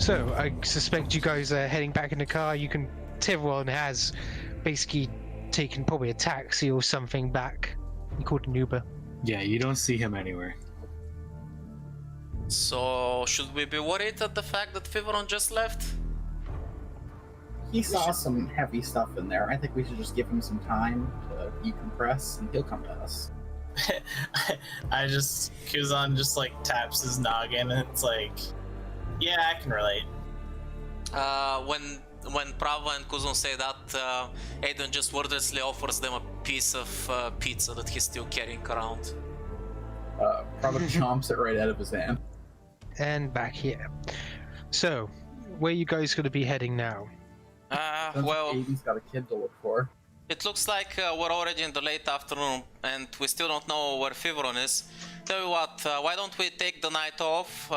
So, I suspect you guys are heading back in the car. Thiveron has basically taken probably a taxi or something back. He called an Uber. Yeah, you don't see him anywhere. So, should we be worried at the fact that Thiveron just left? He saw some heavy stuff in there. I think we should just give him some time to decompress, and he'll come to us. Kuzon just like taps his noggin, and it's like, yeah, I can relate. When Prava and Kuzon say that, Aiden just wordlessly offers them a piece of pizza that he's still carrying around. Prava chomps it right out of his hand. And back here. So, where are you guys going to be heading now? Well, Aiden's got a kid to look for. it looks like we're already in the late afternoon and we still don't know where Thiveron is. Tell you what, why don't we take the night off?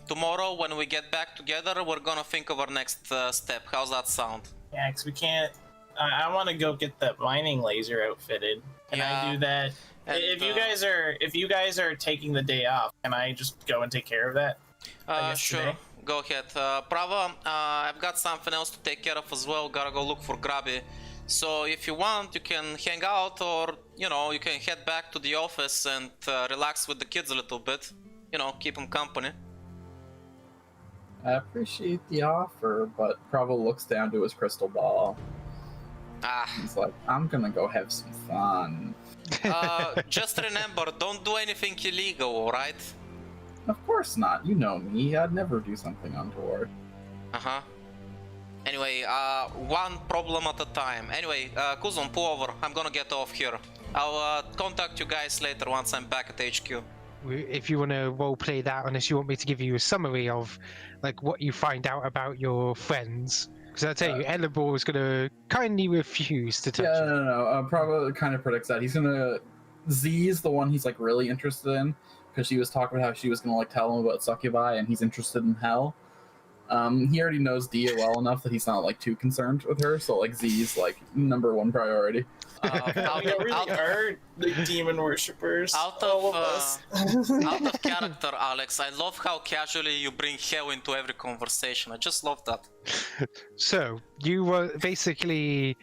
Tomorrow when we get back together, we're gonna think of our next step. How's that sound? Yeah, because we can't. I want to go get that mining laser outfitted. Can I do that? And, if you guys are taking the day off, can I just go and take care of that? Sure. Today? Go ahead. Prava, I've got something else to take care of as well. Gotta go look for Grabby. So if you want, you can hang out, or you can head back to the office and relax with the kids a little bit. Keep them company. I appreciate the offer, but Prava looks down to his crystal ball. He's like, I'm gonna go have some fun. Just remember, don't do anything illegal, alright? Of course not. You know me. I'd never do something untoward. Uh-huh. Anyway, one problem at a time. Anyway, Kuzon, pull over. I'm gonna get off here. I'll contact you guys later once I'm back at HQ. If you want to roleplay that, unless you want me to give you a summary of like what you find out about your friends. Because I'll tell you, Elabor is going to kindly refuse to touch it. No. Prava kind of predicts that. He's gonna... Z's the one he's like really interested in, because she was talking about how she was gonna like tell him about succubi, and he's interested in hell. He already knows Dia well enough that he's not like too concerned with her, so like Z's like #1 priority. We really are the demon worshippers. Out all of us. Out of character, Alex. I love how casually you bring hell into every conversation. I just love that. So you were basically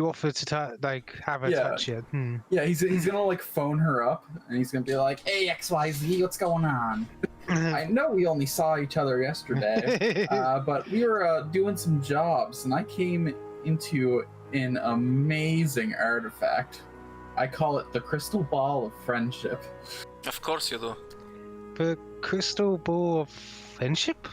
offered to have a touch it. Yeah, he's gonna like phone her up, and he's gonna be like, "Hey XYZ, what's going on? I know we only saw each other yesterday, but we were doing some jobs, and I came into an amazing artifact. I call it the Crystal Ball of Friendship." Of course you do. The crystal ball of friendship?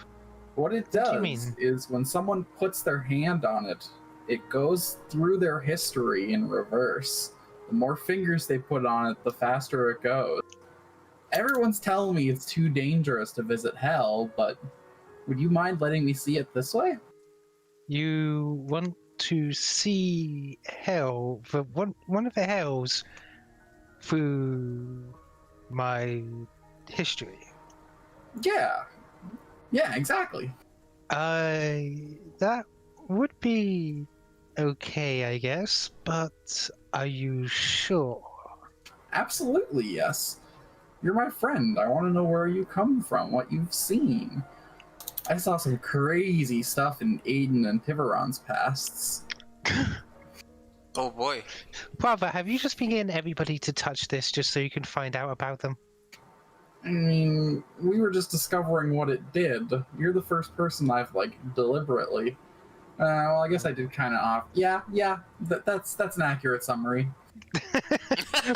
What it What do you does mean? is when someone puts their hand on it, it goes through their history in reverse. The more fingers they put on it, the faster it goes. Everyone's telling me it's too dangerous to visit hell, but would you mind letting me see it this way? You want to see hell, for one of the hells, through my history? Yeah, exactly. That would be okay, I guess, but are you sure? Absolutely, yes. You're my friend. I want to know where you come from, what you've seen. I saw some crazy stuff in Aiden and Thiveron's pasts. Oh boy. Prava, have you just been getting everybody to touch this just so you can find out about them? I mean, we were just discovering what it did. You're the first person I've, deliberately... well, I guess I did kind of off. Yeah, that's an accurate summary.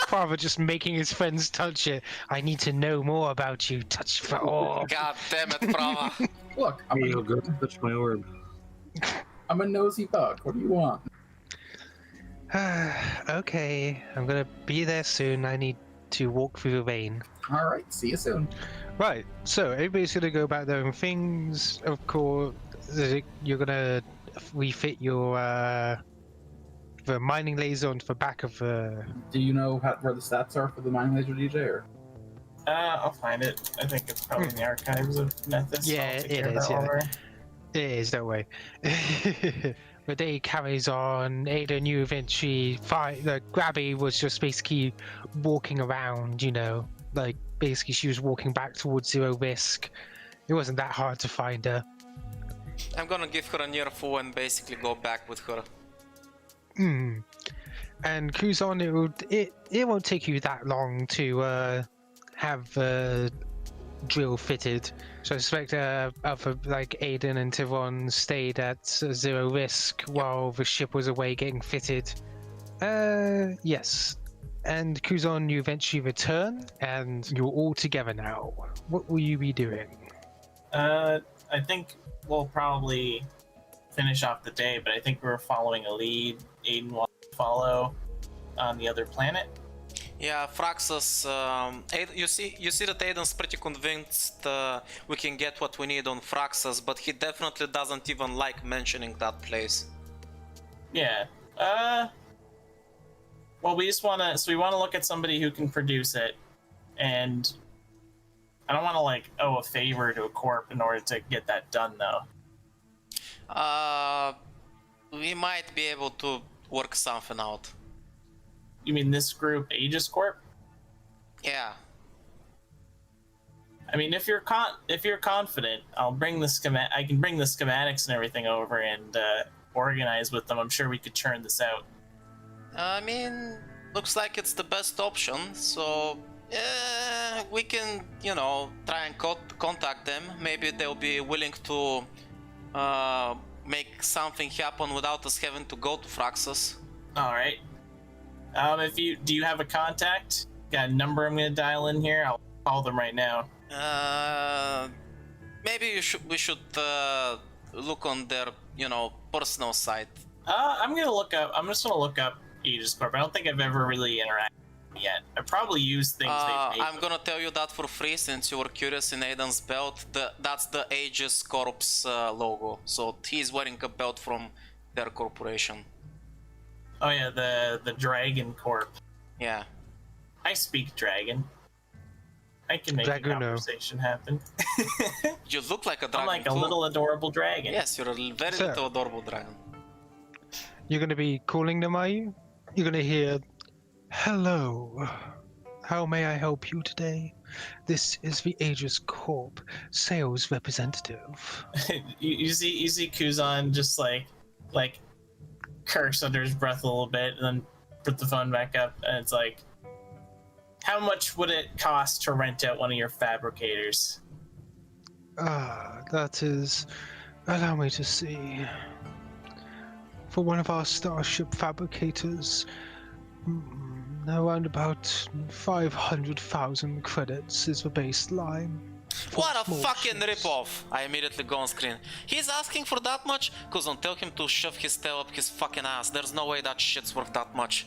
Prava just making his friends touch it. I need to know more about you. Touch for all. God damn it, Prava. Look, Touch my orb. I'm a nosy bug. What do you want? Okay, I'm gonna be there soon. I need to walk through the rain. All right, see you soon. Right, so everybody's gonna go about their own things. Of course, you're gonna refit your the mining laser onto the back of the... Do you know where the stats are for the mining laser, DJ? Or? I'll find it. I think it's probably in the archives of Nethys. Yeah, it is, yeah. It is, don't worry. The day carries on. Aiden, you eventually find Grabby was just basically walking around, basically she was walking back towards Zero Risk. It wasn't that hard to find her. I'm gonna give her a near full and basically go back with her. And Kuzon, it won't take you that long to have drill fitted. So I suspect other like Aiden and Thiveron stayed at zero risk while the ship was away getting fitted. Yes. And Kuzon, you eventually return, and you're all together now. What will you be doing? I think we'll probably finish off the day, but I think we're following a lead. Aiden wants to follow on the other planet. Yeah, Fraxus. You see that Aiden's pretty convinced we can get what we need on Fraxus, but he definitely doesn't even like mentioning that place. Yeah. Well, we want to look at somebody who can produce it, and I don't want to like owe a favor to a corp in order to get that done, though. We might be able to work something out. You mean this group, Aegis Corp? Yeah. I mean, if you're confident, I'll bring the I can bring the schematics and everything over and organize with them. I'm sure we could churn this out. I mean, looks like it's the best option, so we can, try and contact them. Maybe they'll be willing to make something happen without us having to go to Fraxus. All right. Do you have a contact? Got a number I'm gonna dial in here? I'll call them right now. Maybe we should look on their, personal site. I'm just gonna look up Aegis Corp. I don't think I've ever really interacted yet. I probably used things they've made. I'm gonna tell you that for free since you were curious in Aiden's belt. That's the Aegis Corp's logo. So he's wearing a belt from their corporation. Oh yeah, the Dragon Corp. Yeah. I speak dragon. I can make a conversation happen. You look like a dragon. I'm like a little adorable dragon. Yes, you're a very little adorable dragon. You're going to be calling them, are you? You're going to hear, "Hello. How may I help you today? This is the Aegis Corp sales representative." you see Kuzon just like curse under his breath a little bit and then put the phone back up, and it's like, how much would it cost to rent out one of your fabricators? That is, allow me to see. For one of our starship fabricators, around about 500,000 credits is the baseline. What a fucking ripoff! I immediately go on screen. He's asking for that much? Kuzon, tell him to shove his tail up his fucking ass. There's no way that shit's worth that much.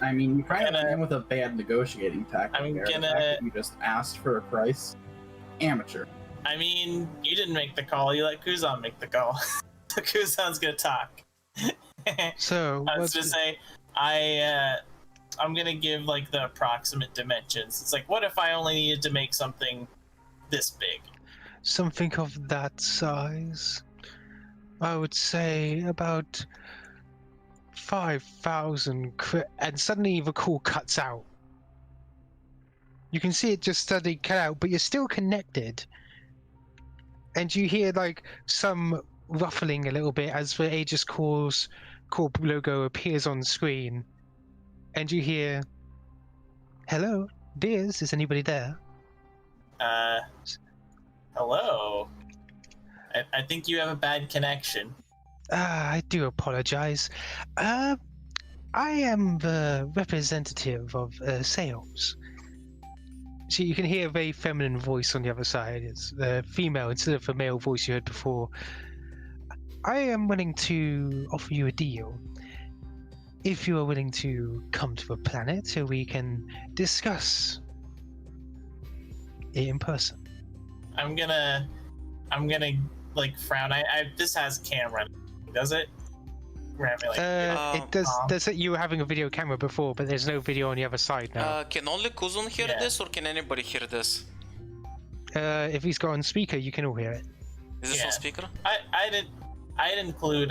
I mean, you kind of came with a bad negotiating tactic there. The fact that you just asked for a price. Amateur. I mean, you didn't make the call. You let Kuzon make the call. So Kuzon's gonna talk. So I was gonna say, I'm gonna give like the approximate dimensions. It's like, what if I only needed to make something this big? Something of that size. I would say about 5,000 and suddenly the call cuts out. You can see it just suddenly cut out, but you're still connected. And you hear like some ruffling a little bit as the Aegis Corp logo appears on screen. And you hear, "Hello, dears, is anybody there?" Hello. I think you have a bad connection. I do apologize. I am the representative of sales. So you can hear a very feminine voice on the other side. It's the female instead of the male voice you heard before. I am willing to offer you a deal. If you are willing to come to the planet so we can discuss it in person. I'm gonna like frown. This has camera, does it? It does. Does it? You were having a video camera before, but there's no video on the other side now. Can only Kuzon hear this, or can anybody hear this? If he's got on speaker, you can all hear it. Is this on speaker? I'd include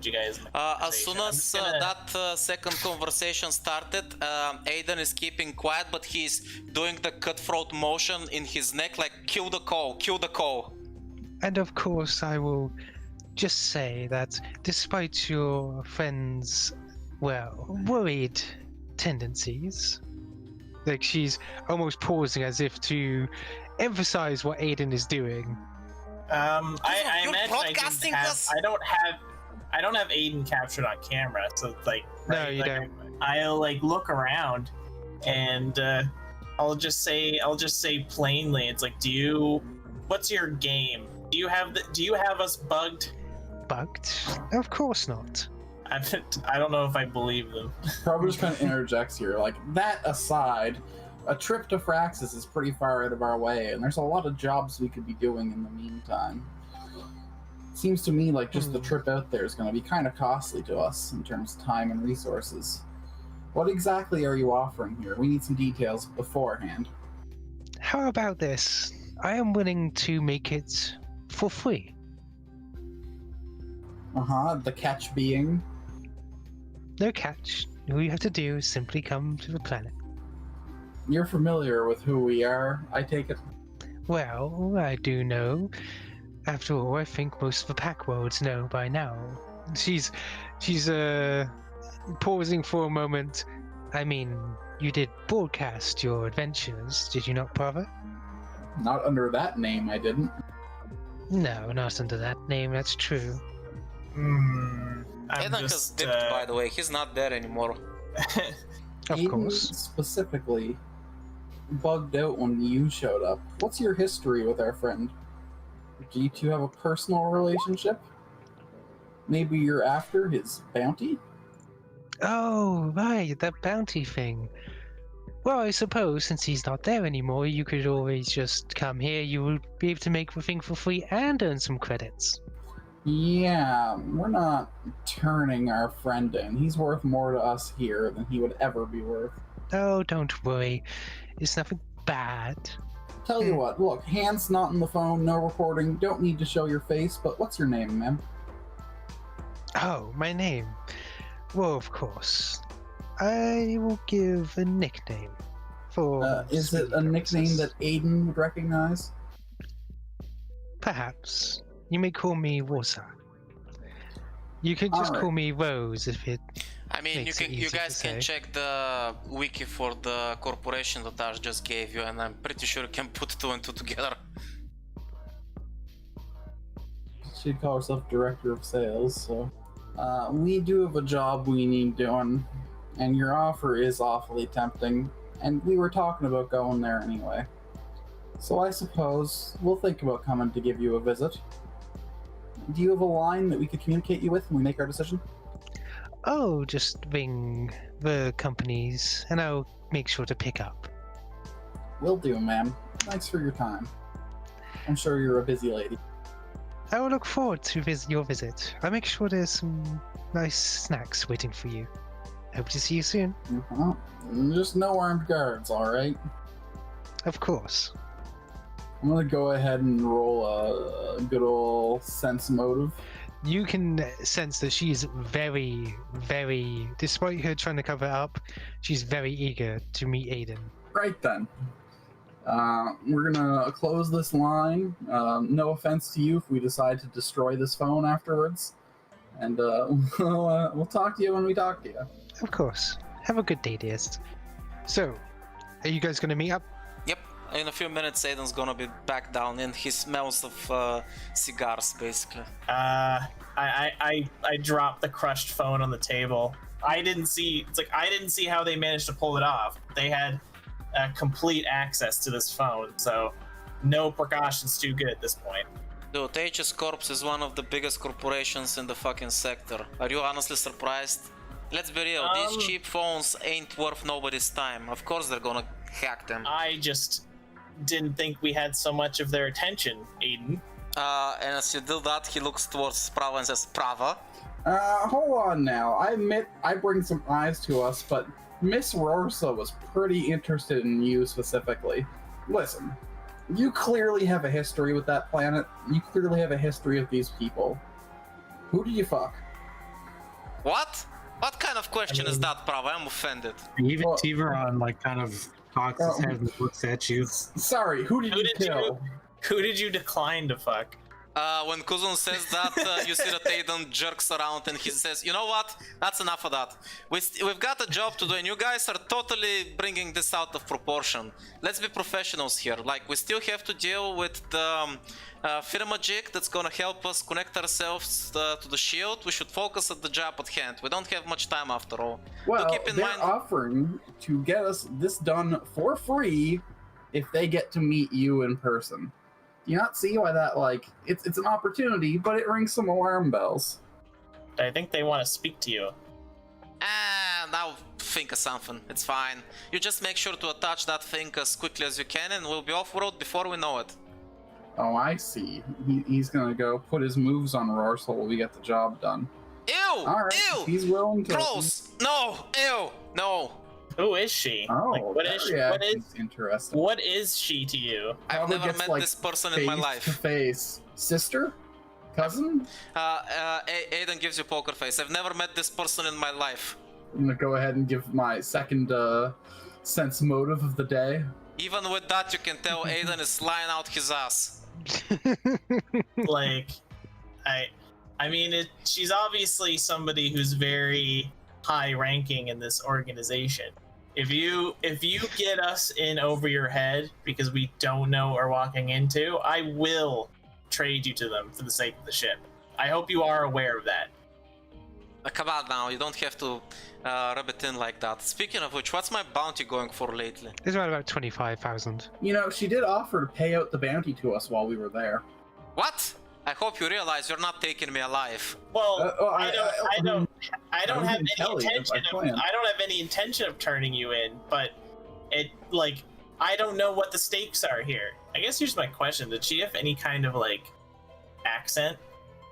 you guys in the as soon as that second conversation started, Aiden is keeping quiet, but he's doing the cutthroat motion in his neck, like kill the call. And of course, I will just say that despite your friend's, well, worried tendencies, like she's almost pausing as if to emphasize what Aiden is doing. I You're imagine broadcasting us? I don't have Aiden captured on camera, so like No, you like, don't. I'll like look around, and I'll just say plainly, it's like, what's your game? Do you have us bugged? Bugged? Of course not. I don't know if I believe them. Prava just kind of interjects here. Like, that aside, a trip to Fraxis is pretty far out of our way, and there's a lot of jobs we could be doing in the meantime. Seems to me like just the trip out there is going to be kind of costly to us in terms of time and resources. What exactly are you offering here? We need some details beforehand. How about this? I am willing to make it for free. The catch being? No catch. All you have to do is simply come to the planet. You're familiar with who we are, I take it? Well, I do know. After all, I think most of the pack worlds know by now. She's pausing for a moment. I mean, you did broadcast your adventures, did you not, Prava? Not under that name, I didn't. No, not under that name, that's true. Aiden has dipped, by the way. He's not there anymore. Of Aiden course. specifically bugged out when you showed up. What's your history with our friend? Do you two have a personal relationship? Maybe you're after his bounty? Oh, right, that bounty thing. Well, I suppose since he's not there anymore, you could always just come here. You would be able to make the thing for free and earn some credits. Yeah, we're not turning our friend in. He's worth more to us here than he would ever be worth. Oh, don't worry. It's nothing bad. Tell you what, look, hands not on the phone, no recording, don't need to show your face, but what's your name, ma'am? Oh, my name. Well, of course. I will give a nickname. For Is it a nickname that Aiden would recognize? Perhaps. You may call me Warsaw. You can just call me Rose if it. I mean, Makes you it can, you easy guys to can say. check the wiki for the corporation that Ash just gave you, and I'm pretty sure you can put two and two together. She'd call herself Director of Sales, so... we do have a job we need doing, and your offer is awfully tempting, and we were talking about going there anyway. So I suppose we'll think about coming to give you a visit. Do you have a line that we could communicate you with when we make our decision? Oh, just ring the companies and I'll make sure to pick up. Will do, ma'am. Thanks for your time. I'm sure you're a busy lady. I will look forward to your visit. I'll make sure there's some nice snacks waiting for you. Hope to see you soon. Just no armed guards, alright? Of course. I'm gonna go ahead and roll a good old sense motive. You can sense that she's very, very, despite her trying to cover it up, she's very eager to meet Aiden. Right then. We're gonna close this line. No offense to you if we decide to destroy this phone afterwards. And we'll talk to you when we talk to you. Of course. Have a good day, dears. So, are you guys going to meet up? Yep, in a few minutes Aiden's gonna be back down and he smells of cigars, basically. I dropped the crushed phone on the table. I didn't see how they managed to pull it off. They had complete access to this phone, so no precautions too good at this point. Dude, Aegis Corp is one of the biggest corporations in the fucking sector. Are you honestly surprised? Let's be real, these cheap phones ain't worth nobody's time. Of course they're gonna hack them. I just didn't think we had so much of their attention, Aiden. And as you do that, he looks towards Prava and says, Prava? Hold on now. I admit I bring some eyes to us, but Miss Rorsa was pretty interested in you specifically. Listen, you clearly have a history with that planet. You clearly have a history with these people. Who did you fuck? What? What kind of question is that, Prava? I'm offended. Even Well- Thiveron kind of cocks his head and looks at you. Sorry, who did you kill? Who did you decline to fuck? When Kuzon says that, you see that Aiden jerks around and he says, "You know what? That's enough of that. We've got a job to do, and you guys are totally bringing this out of proportion. Let's be professionals here. Like, we still have to deal with the magic that's gonna help us connect ourselves to the shield. We should focus on the job at hand. We don't have much time after all. Well, keep in they're mind- offering to get us this done for free if they get to meet you in person. Do you not see why that, like, it's an opportunity, but it rings some alarm bells. I think they want to speak to you. I'll think of something. It's fine. You just make sure to attach that thing as quickly as you can, and we'll be off-road before we know it." Oh, I see. He's gonna go put his moves on Roar so we get the job done. Ew! Alright, Ew! he's willing to... Gross! No! Ew! No! Who is she? Oh, Like, what is she? that reaction's interesting. What is she to you? I've Probably never gets, met like, this person in my face life. to face. Sister? Cousin? Aiden gives you poker face. I've never met this person in my life. I'm gonna go ahead and give my second sense motive of the day. Even with that, you can tell Aiden is lying out his ass. Like, I mean, she's obviously somebody who's very high ranking in this organization. If you get us in over your head because we don't know what we're walking into, I will trade you to them for the sake of the ship. I hope you are aware of that. Come on now, you don't have to rub it in like that. Speaking of which, what's my bounty going for lately? It's around about 25,000. You know, she did offer to pay out the bounty to us while we were there. What? I hope you realize you're not taking me alive. Well, I I don't have any tell you if intention I of plan. I don't have any intention of turning you in, but I don't know what the stakes are here. I guess here's my question: did she have any kind of like accent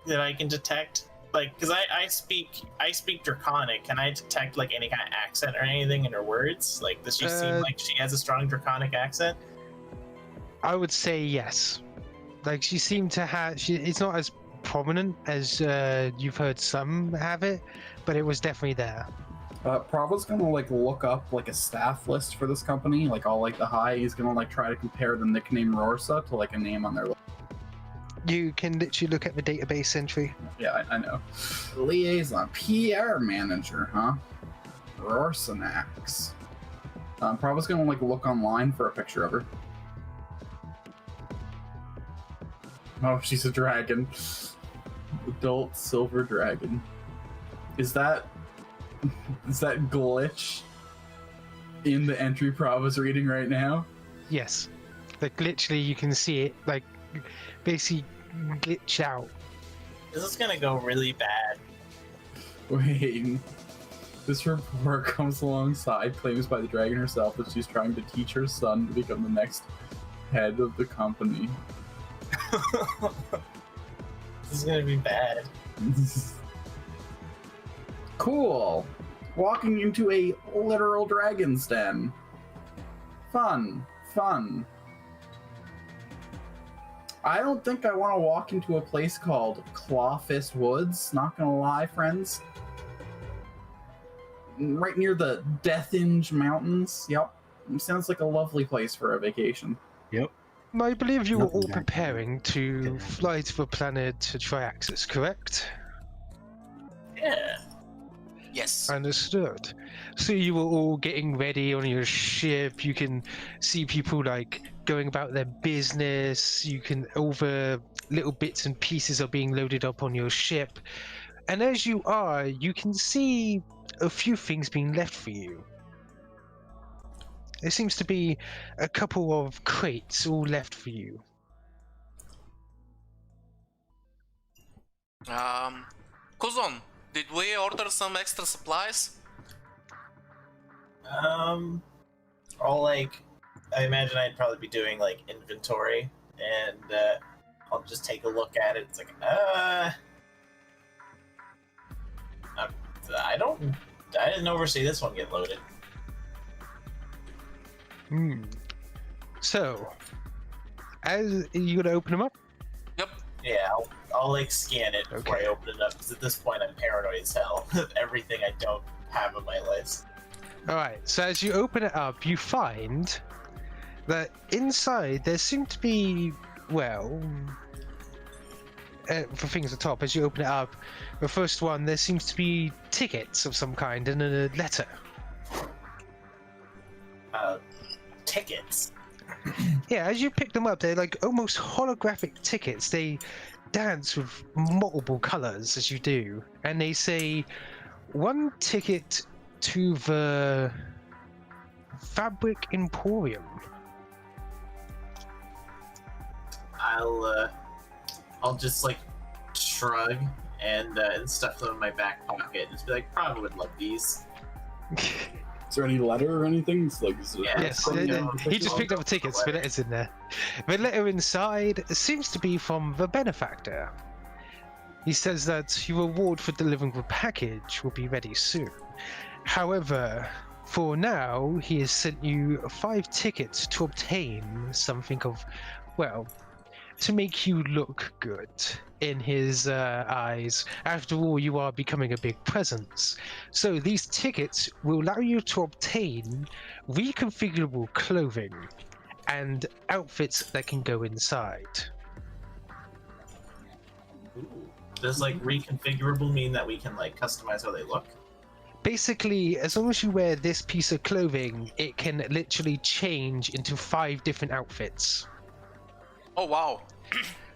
that I can detect? Like, because I speak Draconic. Can I detect like any kind of accent or anything in her words? Like, does she seem like she has a strong Draconic accent? I would say yes. Like, she seemed to have... it's not as prominent as you've heard some have it, but it was definitely there. Prava's gonna like look up like a staff list for this company, like all like the high. He's gonna like try to compare the nickname Rorsa to like a name on their list. You can literally look at the database entry. Yeah, I know. Liaison, PR manager, huh? Rorsanax. Prava's gonna like look online for a picture of her. Oh, she's a dragon. Adult silver dragon. Is that glitch in the entry Prava's reading right now? Yes. Like, literally, you can see it, like, basically glitch out. This is gonna go really bad. Wait. This report comes alongside claims by the dragon herself that she's trying to teach her son to become the next head of the company. This is gonna be bad. Cool. Walking into a literal dragon's den. Fun. I don't think I want to walk into a place called Clawfist Woods, not gonna lie, friends. Right near the Deathinge Mountains. Yep. Sounds like a lovely place for a vacation. Yep. I believe you were Nothing all back. preparing to fly to the planet Triaxis, correct? Yeah. Yes. Understood. So you were all getting ready on your ship. You can see people like going about their business. You can over little bits and pieces are being loaded up on your ship. And as you are, you can see a few things being left for you. There seems to be a couple of crates all left for you. Kuzon, did we order some extra supplies? I'll like, I imagine I'd probably be doing like inventory, and I'll just take a look at it. It's like, I didn't oversee this one get loaded. So, as you gonna open them up? Yep. Yeah, I'll like scan it before Okay. I open it up, because at this point I'm paranoid as hell of everything I don't have on my list. Alright, so as you open it up, you find that inside there seem to be, well, for things at the top, as you open it up, the first one, there seems to be tickets of some kind and a letter. Tickets. Yeah, as you pick them up, they're like almost holographic tickets. They dance with multiple colors as you do, and they say 1 ticket to the Fabric Emporium. I'll just like shrug and stuff them in my back pocket and just be like, Prava would love these. Is there any letter or anything? It's like, is it Yes, he just picked up the tickets, the letter's in there. The letter inside seems to be from the Benefactor. He says that your reward for delivering the package will be ready soon. However, for now, he has sent you 5 tickets to obtain something of, well, to make you look good in his eyes. After all, you are becoming a big presence. So these tickets will allow you to obtain reconfigurable clothing and outfits that can go inside. Ooh. Does like reconfigurable mean that we can like customize how they look? Basically, as long as you wear this piece of clothing, it can literally change into 5 different outfits. Oh wow.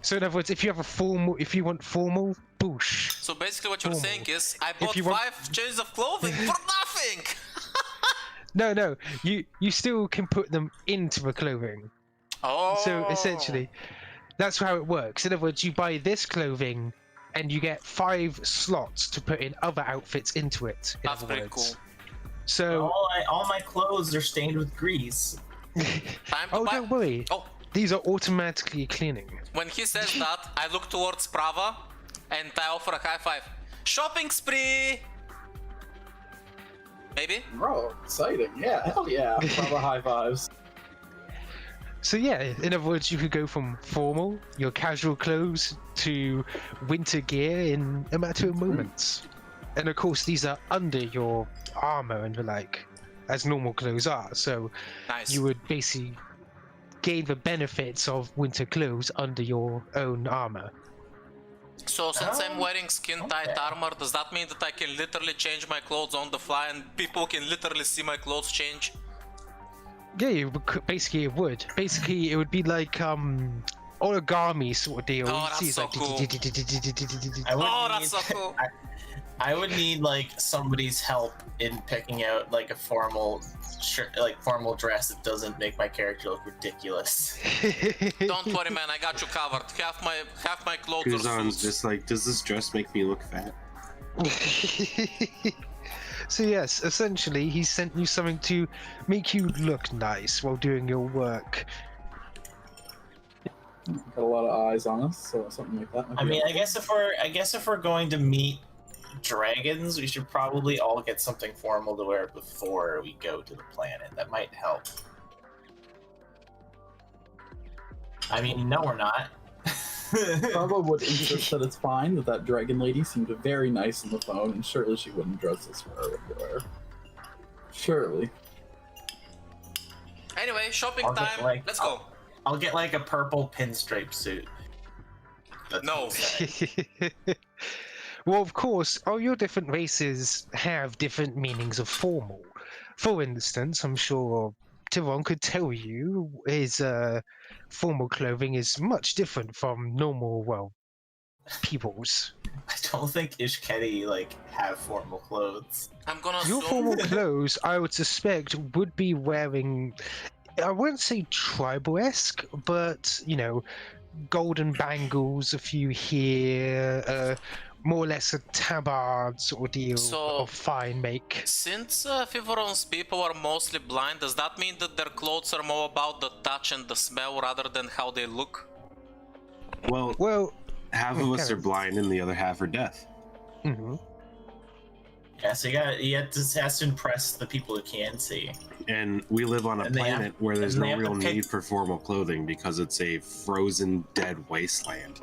So in other words, if you want formal, boosh. So basically what you're Formal. saying is, I bought you want- 5 changes of clothing for nothing! No, you still can put them into the clothing. Oh. So essentially, that's how it works. In other words, you buy this clothing, and you get 5 slots to put in other outfits into it. In That's other pretty words. cool. So, All my clothes are stained with grease. Time to oh, buy. don't worry. Oh, These are automatically cleaning. when he says that, I look towards Prava and I offer a high five. Shopping spree! Maybe? Bro, exciting. Yeah, hell yeah. Prava high fives. So yeah, in other words, you could go from formal, your casual clothes, to winter gear in a matter of moments. And of course, these are under your armor and the like, as normal clothes are. So Nice. you would basically gain the benefits of winter clothes under your own armor. So since I'm wearing skin-tight okay. armor, does that mean that I can literally change my clothes on the fly and people can literally see my clothes change? Yeah, basically it would. Basically, it would be like origami sort of deal. Oh, You that's see it's so like cool. I would Oh, need, that's so cool. I would need like somebody's help in picking out like a formal shirt, like formal dress that doesn't make my character look ridiculous. Don't worry, man. I got you covered. Half my clothes are Kuzon's suits. just like, does this dress make me look fat? So yes, essentially he sent you something to make you look nice while doing your work. Got a lot of eyes on us, so something like that. might I be mean, I helpful. guess if we're going to meet dragons, we should probably all get something formal to wear before we go to the planet. That might help. I mean, no, we're not. Prava would insist that it's fine, that dragon lady seemed very nice on the phone, and surely she wouldn't dress us for her regular. Surely. Anyway, shopping I'll get, time. like, Let's go. I'll get like a purple pinstripe suit. That's No. Well, of course, all your different races have different meanings of formal. For instance, I'm sure Thiveron could tell you his formal clothing is much different from normal, well, people's. I don't think Ishketi like have formal clothes. I'm gonna Your assume. formal clothes, I would suspect, would be wearing, I wouldn't say tribal-esque, but, you know, golden bangles, a few here, more or less a tabard sort of deal So- of fine make. Since Thiveron's people are mostly blind, does that mean that their clothes are more about the touch and the smell rather than how they look? Well, Well, half of us okay. are blind and the other half are deaf. mhm. Yeah, so just has to impress the people who can see. And we live on a And they have- planet where there's and they no have to real pick- need for formal clothing because it's a frozen, dead wasteland.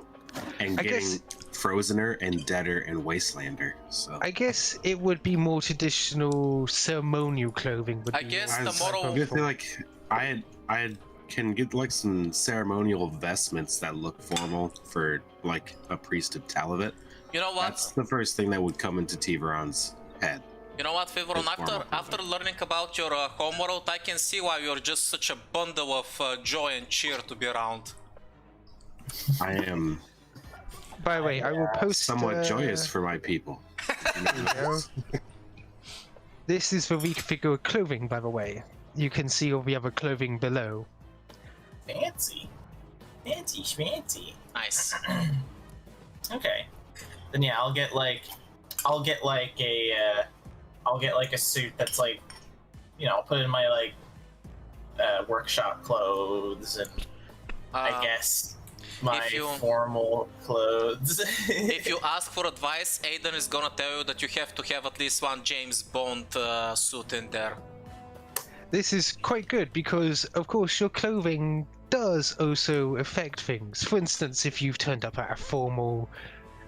And I getting guess- frozener and deader and wastelander. So I guess it would be more traditional ceremonial clothing. Would I be guess more the I moral- was gonna say, like, I had can get like some ceremonial vestments that look formal for like a priest of Talavet. You know what? That's the first thing that would come into Thiveron's head. You know what, Thiveron? It's formal After learning about your homeworld, I can see why you're just such a bundle of joy and cheer to be around. I am By the way, I will post. somewhat joyous for my people. This is the Reconfigurable Clothing, by the way. You can see all the other clothing below. Fancy. Fancy schmancy. Nice. Okay. Then yeah, I'll get like a suit that's like, you know, I'll put in my like workshop clothes and I guess my formal clothes. If you ask for advice, Aiden is gonna tell you that you have to have at least one James Bond suit in there. This is quite good because, of course, your clothing does also affect things. For instance, if you've turned up at a formal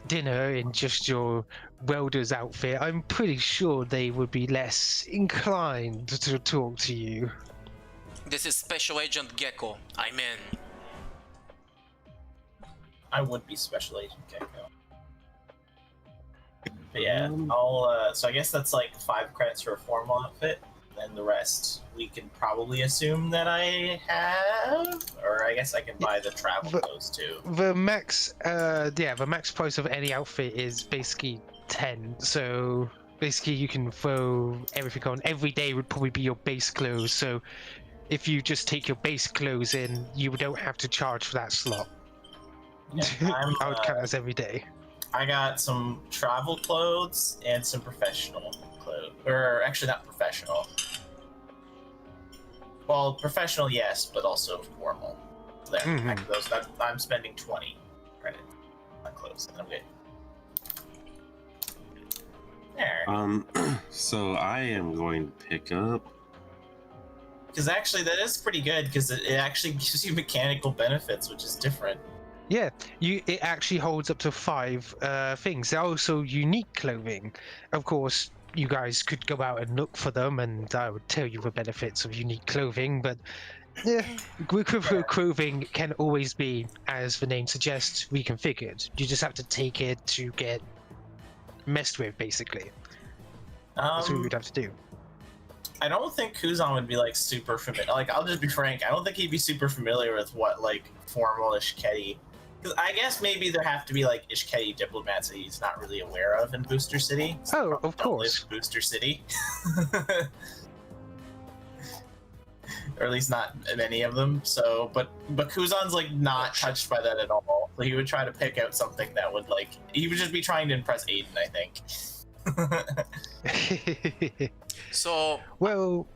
dinner in just your welder's outfit, I'm pretty sure they would be less inclined to talk to you. This is Special Agent Gecko. I'm in. I would be Special Agent Gecko. But yeah, I'll so I guess that's like 5 credits for a formal outfit. And the rest we can probably assume that I have, or I guess I can buy the travel clothes too. The max, the max price of any outfit is basically 10. So basically, you can throw everything on. Every day would probably be your base clothes. So if you just take your base clothes in, you don't have to charge for that slot. Yeah, I would count as every day. I got some travel clothes and some professional clothes, or actually not professional. Well, professional, yes, but also formal. There, I'm spending 20 credit on clothes, and I'm good. There. So I am going to pick up. Because actually, that is pretty good. Because it actually gives you mechanical benefits, which is different. Yeah, it actually holds up to 5 things. They're also unique clothing. Of course, you guys could go out and look for them, and I would tell you the benefits of unique clothing, but Reconfigurable Clothing can always be, as the name suggests, reconfigured. You just have to take it to get messed with, basically. That's what you'd have to do. I don't think Kuzon would be like super familiar. Like, I'll just be frank, I don't think he'd be super familiar with what like formal Ishketi. Because I guess maybe there have to be like Ishketi diplomats that he's not really aware of in Booster City. So of course. Booster City. Or at least not many of them. So, but Kuzon's like not touched by that at all. So he would try to pick out something that would like, he would just be trying to impress Aiden, I think. So, well,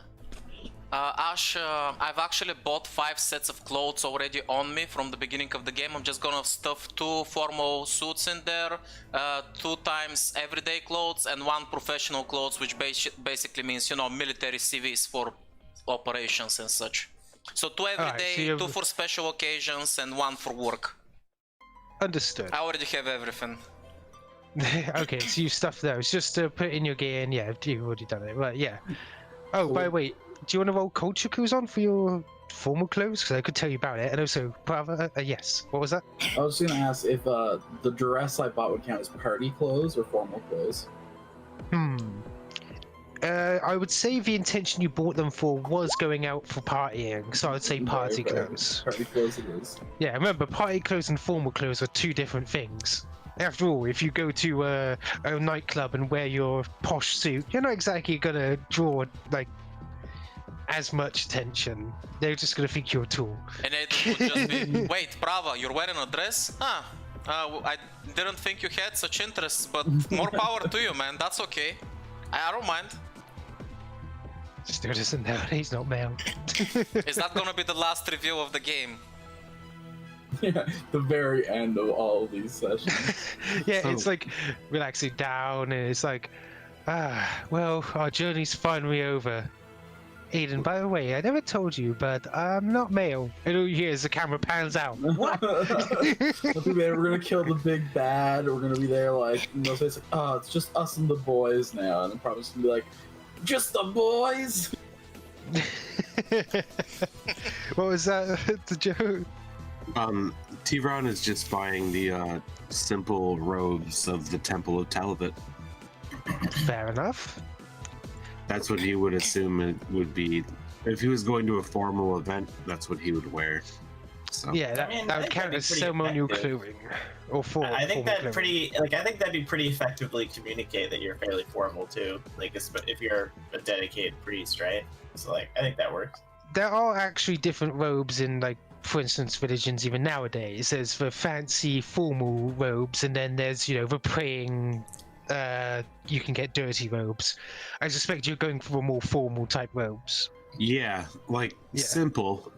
Ash, I've actually bought 5 sets of clothes already on me from the beginning of the game. I'm just gonna stuff 2 formal suits in there, 2 times everyday clothes, and 1 professional clothes, which basically means, you know, military CVs for operations and such. So 2 everyday, right, so 2 for special occasions, and 1 for work. Understood. I already have everything. Okay, so you stuff those just to put in your gear, and yeah, you've already done it. Right, yeah. Oh, by the way, do you want to roll culture Kuzon for your formal clothes? Because I could tell you about it. And also, Prava, yes. What was that? I was just gonna ask if the dress I bought would count as party clothes or formal clothes. I would say the intention you bought them for was going out for partying, so I would say party clothes. Party clothes it is. Yeah, remember, party clothes and formal clothes are 2 different things. After all, if you go to a nightclub and wear your posh suit, you're not exactly gonna draw like as much attention. They're just gonna think you're a tool. And it would just be, wait, Prava, you're wearing a dress? I didn't think you had such interests, but more power to you, man. That's okay. I don't mind. Stu doesn't know, he's not male. Is that gonna be the last review of the game? Yeah, the very end of all of these sessions. Yeah, it's like relaxing down, and it's like, well, our journey's finally over. Aiden, by the way, I never told you, but I'm not male. And all you hear is the camera pans out. What? We're gonna kill the big bad. We're gonna be there like, and they'll say, it's like, oh, it's just us and the boys now. And then probably just gonna be like, just the boys? What was that? The joke? Thiveron is just buying the simple robes of the Temple of Talabat. Fair enough. That's what he would assume it would be. If he was going to a formal event, that's what he would wear. So. Yeah, that, I mean, that I would think count that'd as be pretty ceremonial effective. clothing. Or formal I think clothing. I think that'd be pretty effectively communicate that you're fairly formal too. Like, if you're a dedicated priest, right? So, like, I think that works. There are actually different robes in, like, for instance, religions even nowadays. There's the fancy formal robes, and then there's, you know, the praying, you can get dirty robes. I suspect you're going for more formal type robes. Yeah, like Yeah. simple,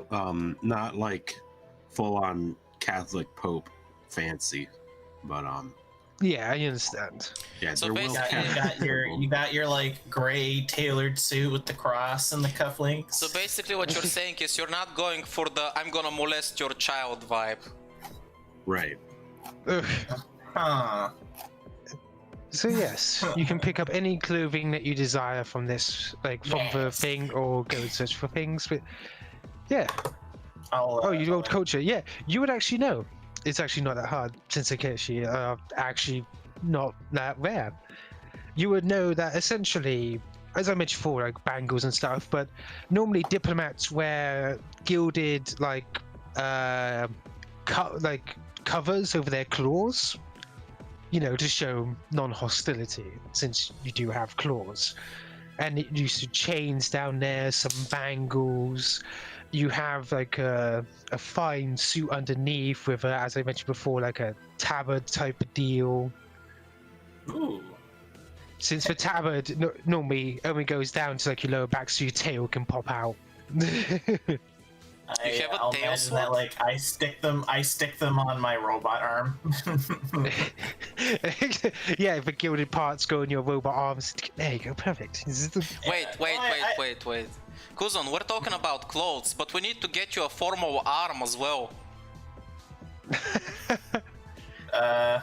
not like full-on Catholic Pope fancy, but Yeah, I understand. yeah, So they're well basically- kept. You got your like gray tailored suit with the cross and the cufflinks. So basically what you're saying is you're not going for the I'm gonna molest your child vibe. Right. Ugh. Huh. So yes, you can pick up any clothing that you desire from this, like from the Yes. thing, or go and search for things. But yeah, I'll, you old culture. Yeah, you would actually know. It's actually not that hard, since Akechi are actually not that rare. You would know that essentially, as I mentioned before, like bangles and stuff. But normally diplomats wear gilded covers over their claws. You know, to show non-hostility, since you do have claws. And it used to chains down there, some bangles. You have like a fine suit underneath with, as I mentioned before, like a tabard type of deal. Ooh. Since the tabard normally only goes down to like your lower back, so your tail can pop out. have a I'll tail imagine sword? that, like, I stick them on my robot arm. Yeah, the gilded parts go in your robot arms. There you go, perfect. This is the- Wait. Well, Kuzon, we're talking about clothes, but we need to get you a formal arm as well. I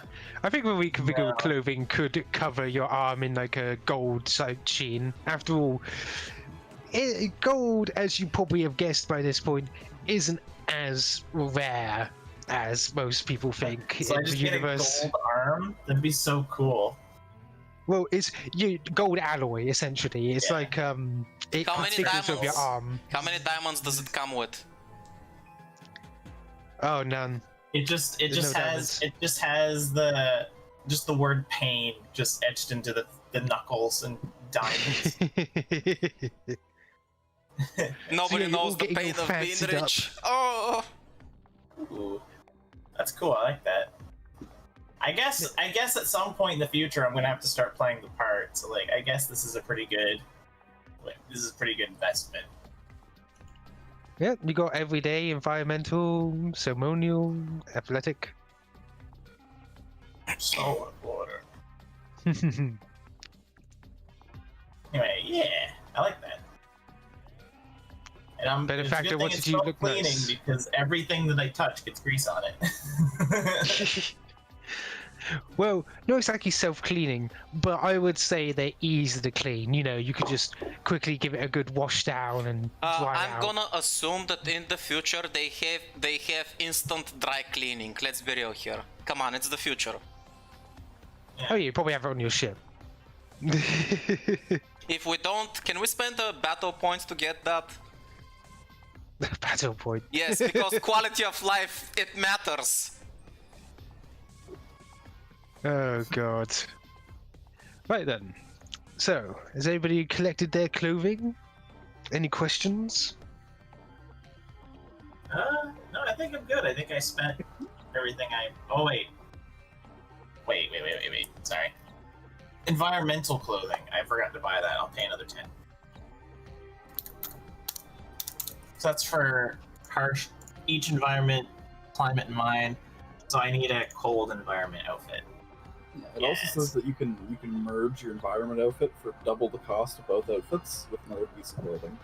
think the reconfigurable No. clothing could cover your arm in like a gold side sheen. After all, gold, as you probably have guessed by this point, isn't as rare as most people think so I in the just get a universe. gold arm? That'd be so cool. Well, it's gold alloy essentially. It's Yeah. like it How many particles of your diamonds? arm. How many diamonds does it come with? Oh, none. It just There's no has diamonds. the word pain just etched into the knuckles and diamonds. Nobody you're all knows the getting pain all of being fancied up. rich. Oh, Ooh, that's cool. I like that. I guess at some point in the future I'm gonna have to start playing the part. So like I guess this is a pretty good investment. Yeah, you got everyday, environmental, ceremonial, athletic. So water. Anyway, yeah, I like that. And Benefactor, it's a good what thing did it's you look self-cleaning nice? because everything that I touch gets grease on it. Well, not exactly self-cleaning, but I would say they're easy to clean. You know, you could just quickly give it a good wash down and dry I'm out. gonna assume that in the future they have instant dry cleaning. Let's be real here. Come on, it's the future. Oh, yeah, you probably have it on your ship. If we don't, can we spend a battle point to get that? Battle point. Yes, because quality of life, it matters. Oh god. Right then. So, has anybody collected their clothing? Any questions? No, I think I'm good. I think I spent everything I. Oh wait. Wait. Sorry. Environmental clothing. I forgot to buy that. I'll pay another 10. So that's for harsh, each environment, climate in mind. So I need a cold environment outfit. It also says that you can merge your environment outfit for double the cost of both outfits with another piece of clothing.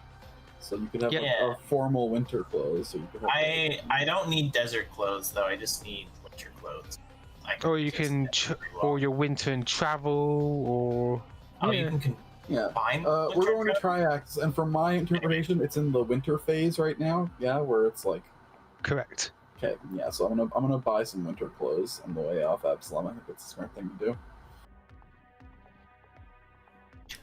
So you could have Yeah. a formal winter clothes. So you could have I don't need desert clothes though. I just need winter clothes. I Or you just can, get pretty well. or your winter and travel, or Oh, yeah. you can Yeah. Fine. We're going to Triax, and from my interpretation, it's in the winter phase right now. Yeah, where it's like. Correct. Okay. Yeah. So I'm gonna buy some winter clothes on the way off Absalom. I think that's a smart thing to do.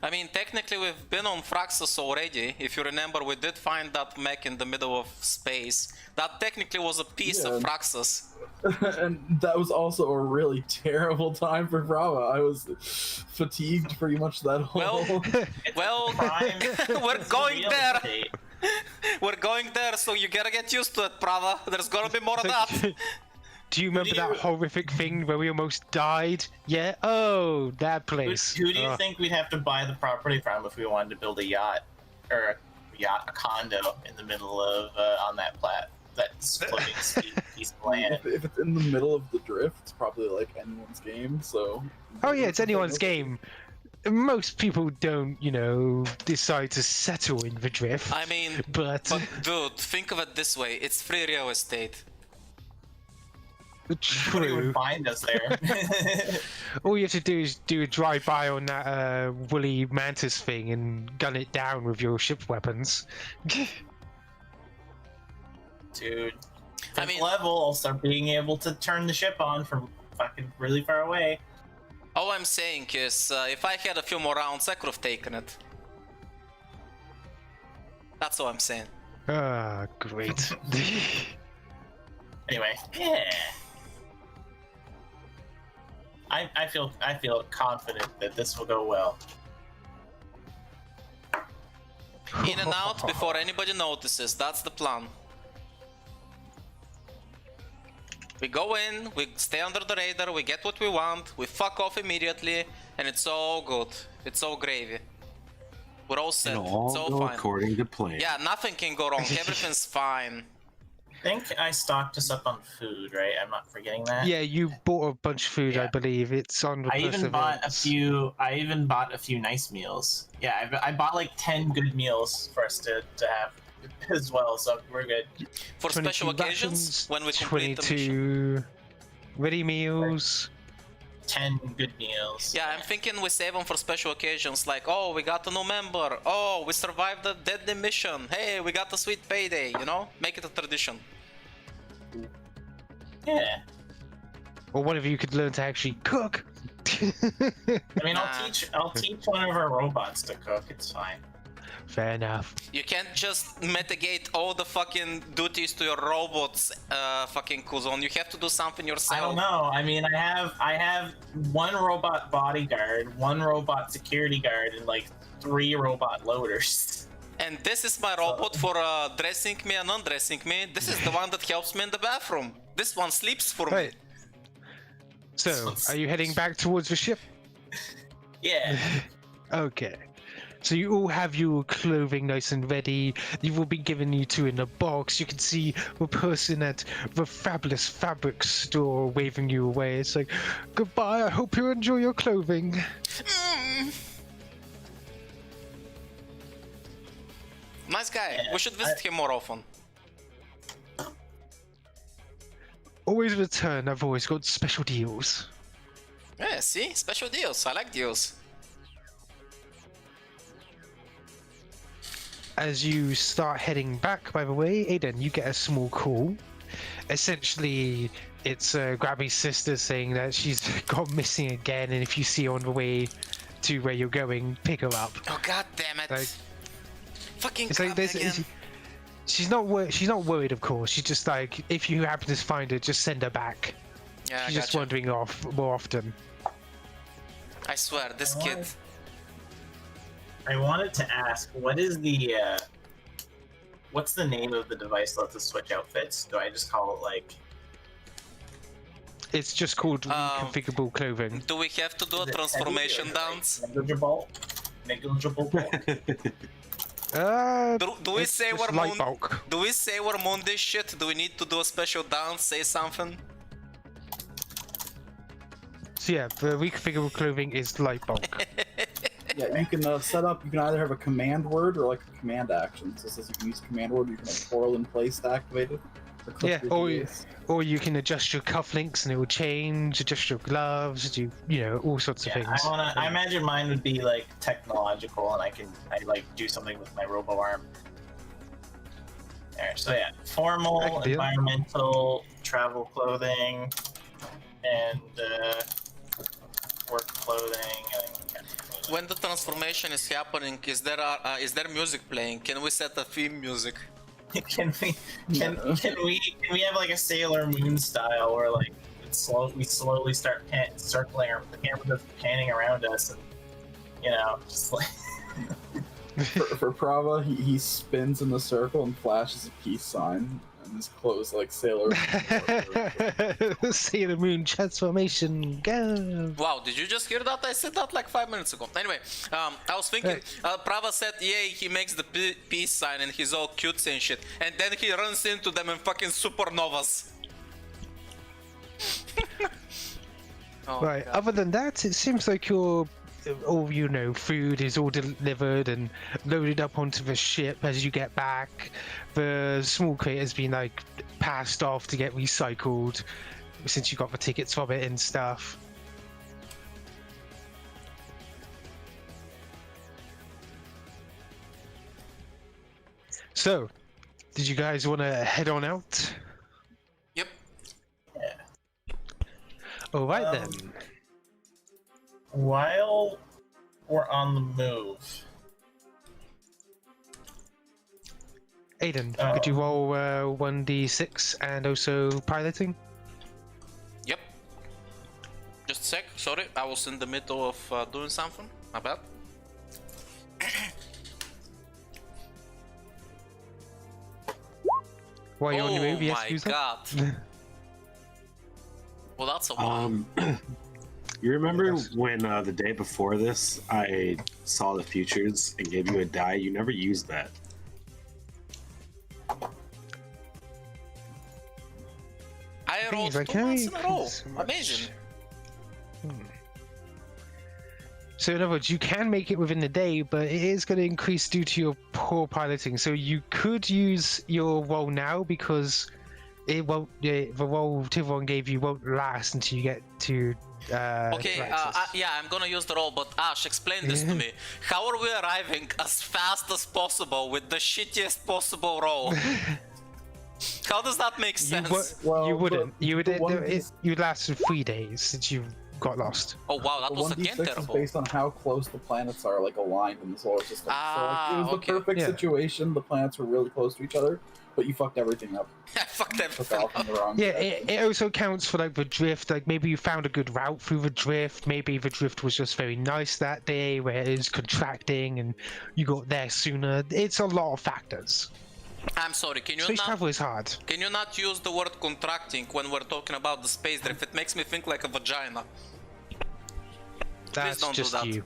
I mean, technically we've been on Fraxus already. If you remember, we did find that mech in the middle of space. That technically was a piece of Fraxus. And that was also a really terrible time for Prava. I was fatigued pretty much that whole. Well, we're going there. We're going there, so you gotta get used to it, Prava. There's gonna be more of that. Do you remember that horrific thing where we almost died? Yeah? Oh, that place. Who do you think we'd have to buy the property from if we wanted to build a yacht? Or a condo in the middle of, on that floating piece of land? If it's in the middle of the drift, it's probably like anyone's game, so... Oh yeah, it's anyone's game. Most people don't, decide to settle in the drift. I mean, but dude, think of it this way. It's free real estate. Nobody would find us there. All you have to do is do a drive-by on that woolly mantis thing and gun it down with your ship weapons. Dude, I mean, level, I'll start being able to turn the ship on from fucking really far away. all I'm saying is, if I had a few more rounds, I could have taken it. That's all I'm saying. Ah, great. Anyway, yeah. I feel confident that this will go well. In and out before anybody notices. That's the plan. We go in, we stay under the radar, we get what we want, we fuck off immediately, and it's all good. It's all gravy. We're all set. It'll all it's all go fine. according to plan. Yeah, nothing can go wrong. Everything's fine. I think I stocked us up on food, right? I'm not forgetting that. Yeah, you bought a bunch of food, I Yeah. believe. It's on the I even bought a few nice meals. Yeah, I bought like 10 good meals for us to have as well, so we're good. For special occasions, when we complete the mission. 22 ready meals. 10 good meals. Yeah, I'm thinking we save them for special occasions, like, oh, we got a new member, oh, we survived the deadly mission, hey, we got a sweet payday, Make it a tradition. Yeah. Or one of you could learn to actually cook. I mean, Nah. I'll teach one of our robots to cook. It's fine. Fair enough. You can't just mitigate all the fucking duties to your robots, fucking Kuzon. You have to do something yourself. I don't know. I mean, I have one robot bodyguard, one robot security guard, and like 3 robot loaders. And this is my robot for dressing me and undressing me. This is the one that helps me in the bathroom. This one sleeps for Right. me. So, are you heading back towards the ship? Yeah. Okay. So you all have your clothing nice and ready. You've all been given you two in a box. You can see the person at the fabulous fabric store waving you away. It's like, goodbye, I hope you enjoy your clothing. Nice guy. We should visit him more often. Always return, I've always got special deals. Yeah, see? Special deals. I like deals. As you start heading back, by the way, Aiden, you get a small call. Essentially, it's Grabby's sister saying that she's gone missing again, and if you see her on the way to where you're going, pick her up. Oh, god damn it. Like, Fucking it's like Grabby there's, again. she's not worried, of course. She's just like, if you happen to find her, just send her back. Yeah, I She's just gotcha. wandering off more often. I swear, this kid. I wanted to ask, what's the name of the device that lets us switch outfits? Do I just call it like? It's just called Reconfigurable Clothing. Do we have to do a transformation dance? Negligible. Do we it's say just we're light moon? bulk. Do we say we're moon this shit? Do we need to do a special dance? Say something? So yeah, the Reconfigurable Clothing is light bulk. Yeah, you can set up. You can either have a command word or like a command action. So it says you can use command word. You can have Coral in place to activate it. Yeah, or you can adjust your cufflinks and it will change. Adjust your gloves. You know, all sorts of things. I imagine mine would be like technological, and I like do something with my robo arm. There. So yeah, formal, environmental, travel clothing, and work clothing. When the transformation is happening, is there music playing? Can we set a theme music? Can we have like a Sailor Moon style where like we slowly start circling, or the camera just panning around us, and you know, just like for Prava, he spins in the circle and flashes a peace sign, and his clothes like Sailor Moon. Sailor Moon transformation, go! Wow, did you just hear that? I said that like 5 minutes ago. Anyway, I was thinking, Prava said, yay, he makes the peace sign and he's all cutesy and shit, and then he runs into them in fucking supernovas. Oh, right, God. Other than that, it seems like your all, you know, food is all delivered and loaded up onto the ship as you get back. The small crate has been like passed off to get recycled since you got the tickets from it and stuff. So, did you guys want to head on out? Yep. Yeah. All right then. While we're on the move, Aiden, could you roll 1d6 and also piloting? Yep. Just a sec, sorry, I was in the middle of doing something, my bad. While you're on your move, yes, oh my god. Well, that's a one. You remember when the day before this, I saw the futures and gave you a die? You never used that. I rolled 2 months in a row. Amazing. So in other words, you can make it within the day, but it is going to increase due to your poor piloting. So you could use your roll now because it won't. The roll Thiveron gave you won't last until you get to. Okay, yeah, I'm gonna use the roll, but Ash, explain this to me. How are we arriving as fast as possible with the shittiest possible roll? How does that make sense? You wouldn't. You'd last for 3 days since you got lost. Oh wow, that was again 1d6 terrible. is based on how close the planets are like aligned in the solar system. So like, it was okay. the perfect situation. The planets were really close to each other, but you fucked everything up. I fucked everything Took off up. in the wrong Yeah, direction. it also counts for like the drift. Like maybe you found a good route through the drift. Maybe the drift was just very nice that day, where it is contracting and you got there sooner. It's a lot of factors. I'm sorry, can you Space not? travel is hard. Can you not use the word contracting when we're talking about the space drift? It makes me think like a vagina. That's don't do just that. you.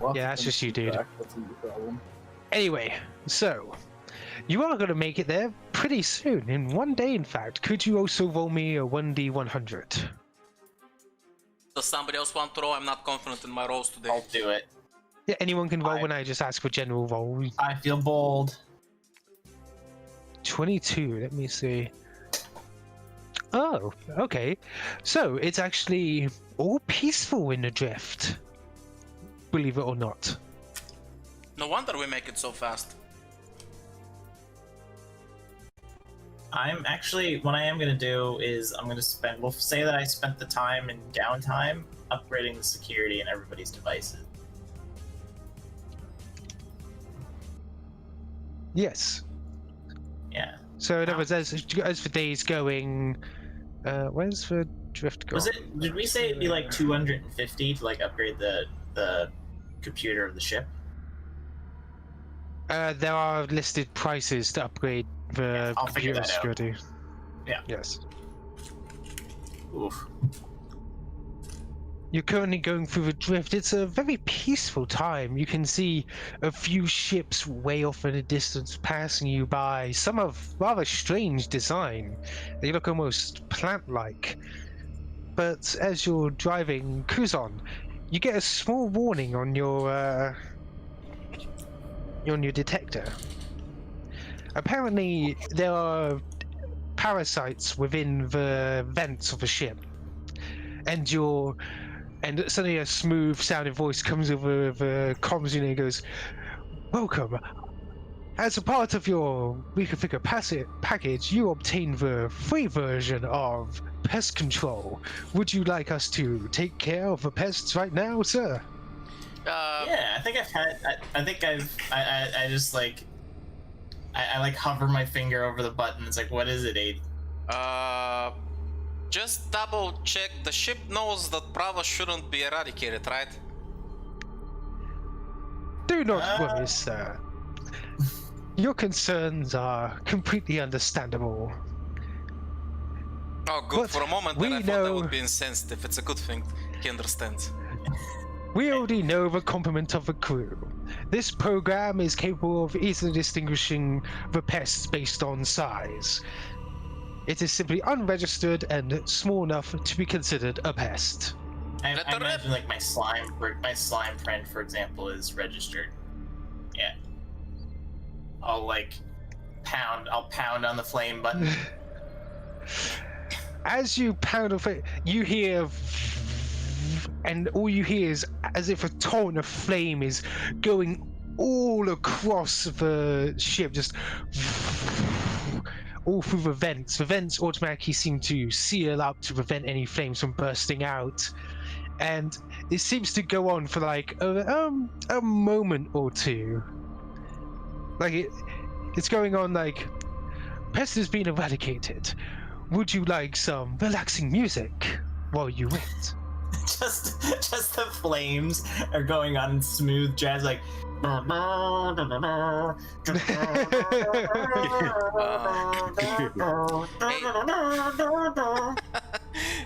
Lots Yeah, of that's things just you, to dude. track, that's your problem. Anyway, so you are going to make it there pretty soon, in 1 day in fact. Could you also roll me a 1d100? Does somebody else want to roll? I'm not confident in my rolls today. I'll do it. Yeah, anyone can roll when I just ask for general roll. I feel bold. 22, let me see. Oh, okay. So it's actually all peaceful in the drift. Believe it or not. No wonder we make it so fast. I'm actually, what I am going to do is I'm going to spend, we'll say that I spent the time in downtime upgrading the security in everybody's devices. Yes. Yeah. So in other words, as for days going, where's the drift going? Was it, did we say it'd be like 250 to like upgrade the computer of the ship? There are listed prices to upgrade the I'll figure computer that out. security. Yeah. Yes. Oof. You're currently going through the drift. It's a very peaceful time. You can see a few ships way off in the distance passing you by. Some of rather strange design. They look almost plant-like. But as you're driving Kuzon, you get a small warning on your detector. Apparently, there are parasites within the vents of a ship, and suddenly a smooth sounding voice comes over the comms unit and goes, "Welcome. As a part of your Reconfigurable package, you obtain the free version of Pest Control. Would you like us to take care of the pests right now, sir?" Yeah, I think I've had. I just like. I like hover my finger over the button. It's like, what is it, Aiden? Just double check. The ship knows that Prava shouldn't be eradicated, right? Do not worry, sir. Your concerns are completely understandable. Oh, good. But For a moment, we then I thought that know- would be insensitive. It's a good thing. He understands. We already know the complement of the crew. This program is capable of easily distinguishing the pests based on size. It is simply unregistered and small enough to be considered a pest. I Let the imagine like my slime friend, for example, is registered. Yeah. I'll pound on the flame button. As you pound of it, you hear, and all you hear is as if a torrent of flame is going all across the ship, just all through the vents. The vents automatically seem to seal up to prevent any flames from bursting out, and it seems to go on for like a moment or two. Like it's going on like, "Pest has been eradicated. Would you like some relaxing music while you wait?" just the flames are going on in smooth jazz, like.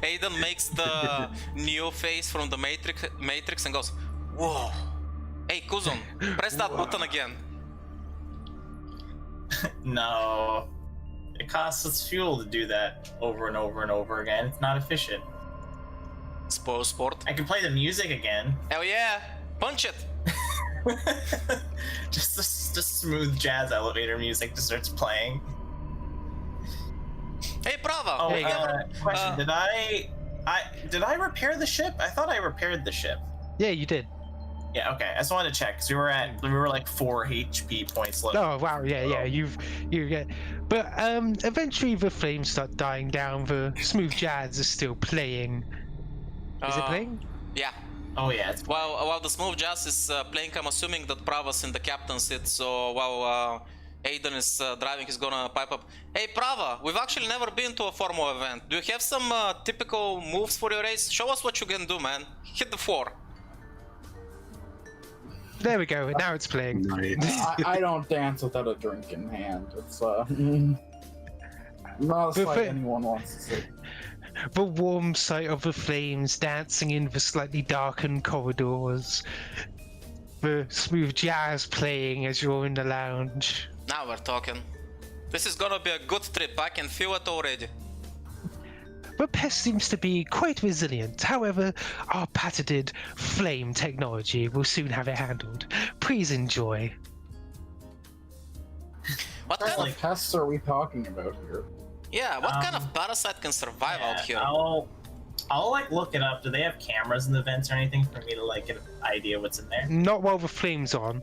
Aiden makes the Neo face from the Matrix and goes, "Whoa! Hey, Kuzon, press that button again." No. It costs us fuel to do that over and over and over again. It's not efficient. Spoil sport. I can play the music again. Hell yeah! Punch it! just the smooth jazz elevator music just starts playing. Hey, Prava! Oh, Hey, question. Did I repair the ship? I thought I repaired the ship. Yeah, you did. Yeah, okay. I just wanted to check because we were like 4 HP points left. Oh wow, yeah, you get. But eventually the flames start dying down. The smooth jazz is still playing. Is it playing? Yeah. Oh yeah. It's... While the smooth jazz is playing, I'm assuming that Prava's in the captain's seat. So while Aiden is driving, he's gonna pipe up. Hey, Prava, we've actually never been to a formal event. Do you have some typical moves for your race? Show us what you can do, man. Hit the floor. There we go. Now it's playing. Nice. I don't dance without a drink in hand. It's not a sight anyone wants to see. The warm sight of the flames dancing in the slightly darkened corridors. The smooth jazz playing as you're in the lounge. Now we're talking. This is gonna be a good trip. I can feel it already. The pest seems to be quite resilient. However, our patented flame technology will soon have it handled. Please enjoy. What What kind of pests are we talking about here? what kind of parasite can survive out here? I'll like look it up. Do they have cameras in the vents or anything for me to like get an idea what's in there? Not while the flame's on.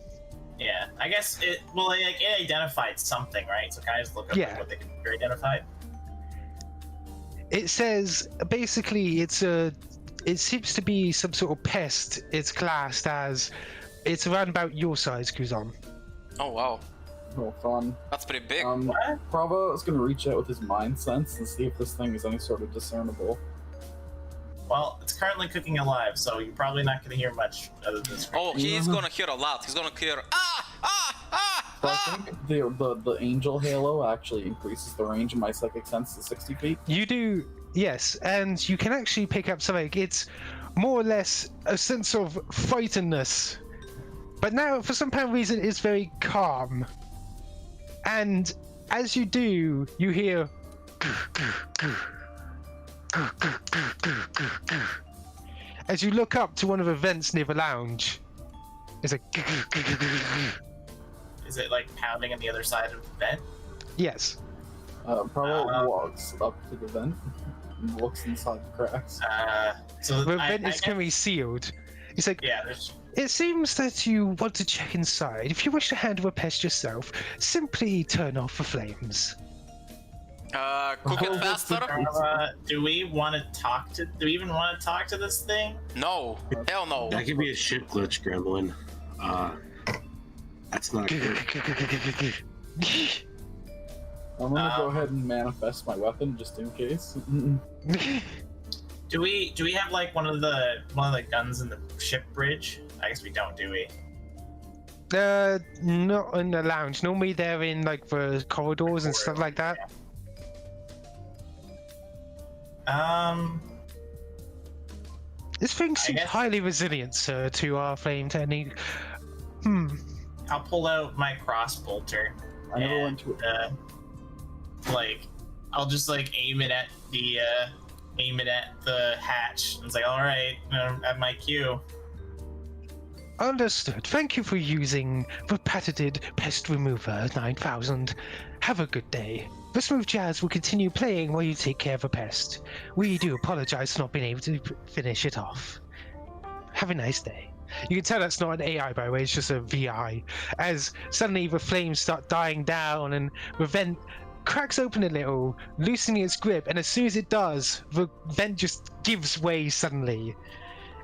Yeah, I guess it. Well, it identified something, right? So can I just look up like, what the computer identified? It says basically it seems to be some sort of pest. It's classed as, it's around about your size, Kuzon. Oh wow, Oh, fun. that's pretty big. Prava is going to reach out with his mind sense and see if this thing is any sort of discernible. Well, it's currently cooking alive, so you're probably not going to hear much other than scream. Oh, he's gonna hear a lot. He's gonna hear So I think the angel halo actually increases the range of my psychic sense to 60 feet. You do, yes, and you can actually pick up something. It's more or less a sense of frightenness, but now for some apparent reason it's very calm. And as you do, you hear as you look up to one of the vents near the lounge. It's like Is it like pounding on the other side of the vent? yes. Prava walks up to the vent and looks inside the cracks. So The vent is currently sealed. He's like, yeah, there's... it seems that you want to check inside. If you wish to handle a pest yourself, simply turn off the flames. Cook it faster? Do we want to talk to? Do we even want to talk to this thing? No. Hell no. That could be a shit glitch, Gremlin. That's not good. I'm gonna go ahead and manifest my weapon just in case. Do we have like one of the guns in the ship bridge? I guess we don't, do we? Not in the lounge. Normally they're in like the corridors and stuff like that. This thing seems highly resilient, sir, to our flame technique. I'll pull out my cross bolter. I never went to it. I'll just like aim it at the hatch. And it's like, all right, at my cue. Understood. Thank you for using the patented Pest Remover 9000. Have a good day. The smooth jazz will continue playing while you take care of the pest. We do apologize for not being able to finish it off. Have a nice day. You can tell that's not an AI, by the way, it's just a VI. As suddenly the flames start dying down and the vent cracks open a little, loosening its grip, and as soon as it does, the vent just gives way suddenly.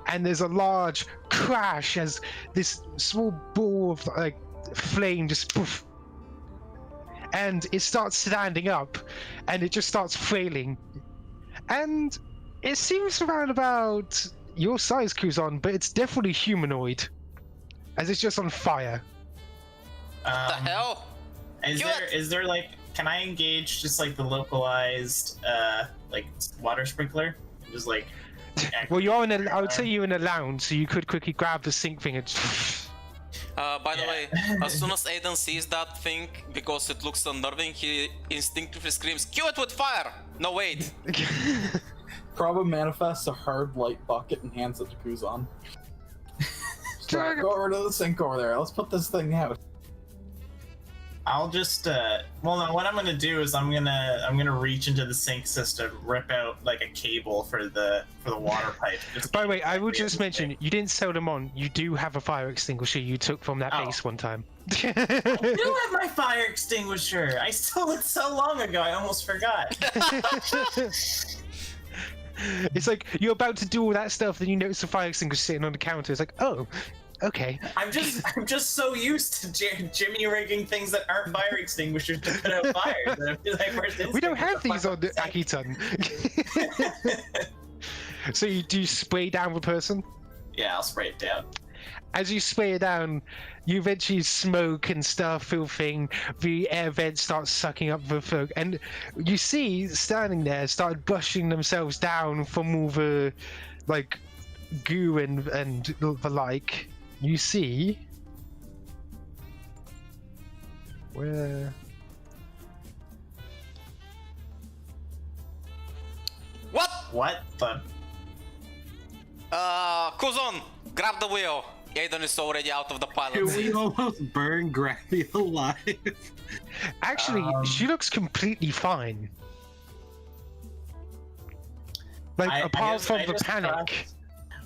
And there's a large crash as this small ball of like flame just poof, and it starts standing up, and it just starts flailing, and it seems around about your size, Kuzon, but it's definitely humanoid, as it's just on fire. What the hell? Is there like, can I engage just like the localized like water sprinkler? Just like. Well, you're in a. I would say you're in a lounge, so you could quickly grab the sink thing and. By the way, as soon as Aiden sees that thing, because it looks unnerving, he instinctively screams, "Kill it with fire!" No, wait. Prava manifests a hard light bucket and hands it to Kuzon. Go over to the sink over there. Let's put this thing out. I'll just well, no, what I'm gonna do is I'm gonna reach into the sink system, rip out like a cable for the water pipe. By the way, I will just mention you didn't sell them on. You do have a fire extinguisher you took from that base one time. I do have my fire extinguisher. I stole it so long ago. I almost forgot. It's like you're about to do all that stuff, then you notice the fire extinguisher sitting on the counter. It's like, oh. Okay. I'm just so used to Jimmy rigging things that aren't fire extinguishers to put out fires. That I feel like we don't have these on the Akiton. So do you spray down the person? Yeah, I'll spray it down. As you spray it down, you eventually smoke and stuff filling. The air vent starts sucking up the smoke, and you see standing there start brushing themselves down from all the like goo and the like. You see where? What the? Kuzon, grab the wheel. Aiden is already out of the pilot. Can we almost burn Granny alive? Actually, she looks completely fine. Like, apart from the panic.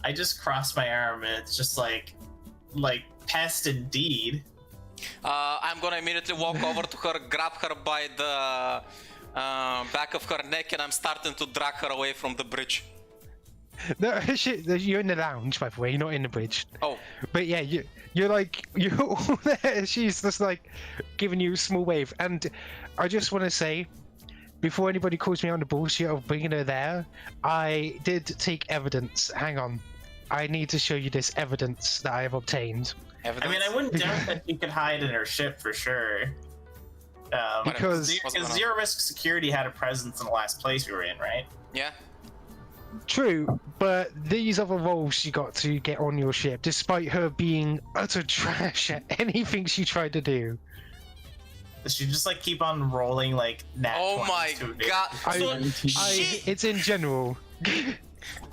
I just crossed my arm and it's just like pest indeed. I'm gonna immediately walk over to her, grab her by the back of her neck, and I'm starting to drag her away from the bridge. No, you're in the lounge, by the way. You're not in the bridge. Oh. But yeah, you're all there. She's just like giving you a small wave, and I just want to say, before anybody calls me on the bullshit of bringing her there, I did take evidence. Hang on. I need to show you this evidence that I have obtained. Evidence? I mean, I wouldn't doubt that you could hide in her ship for sure. Because Zero Risk Security had a presence in the last place we were in, right? Yeah. True, but these are the roles she got to get on your ship, despite her being utter trash at anything she tried to do. Does she just like keep on rolling like nat 20s? Oh my god! It's in general.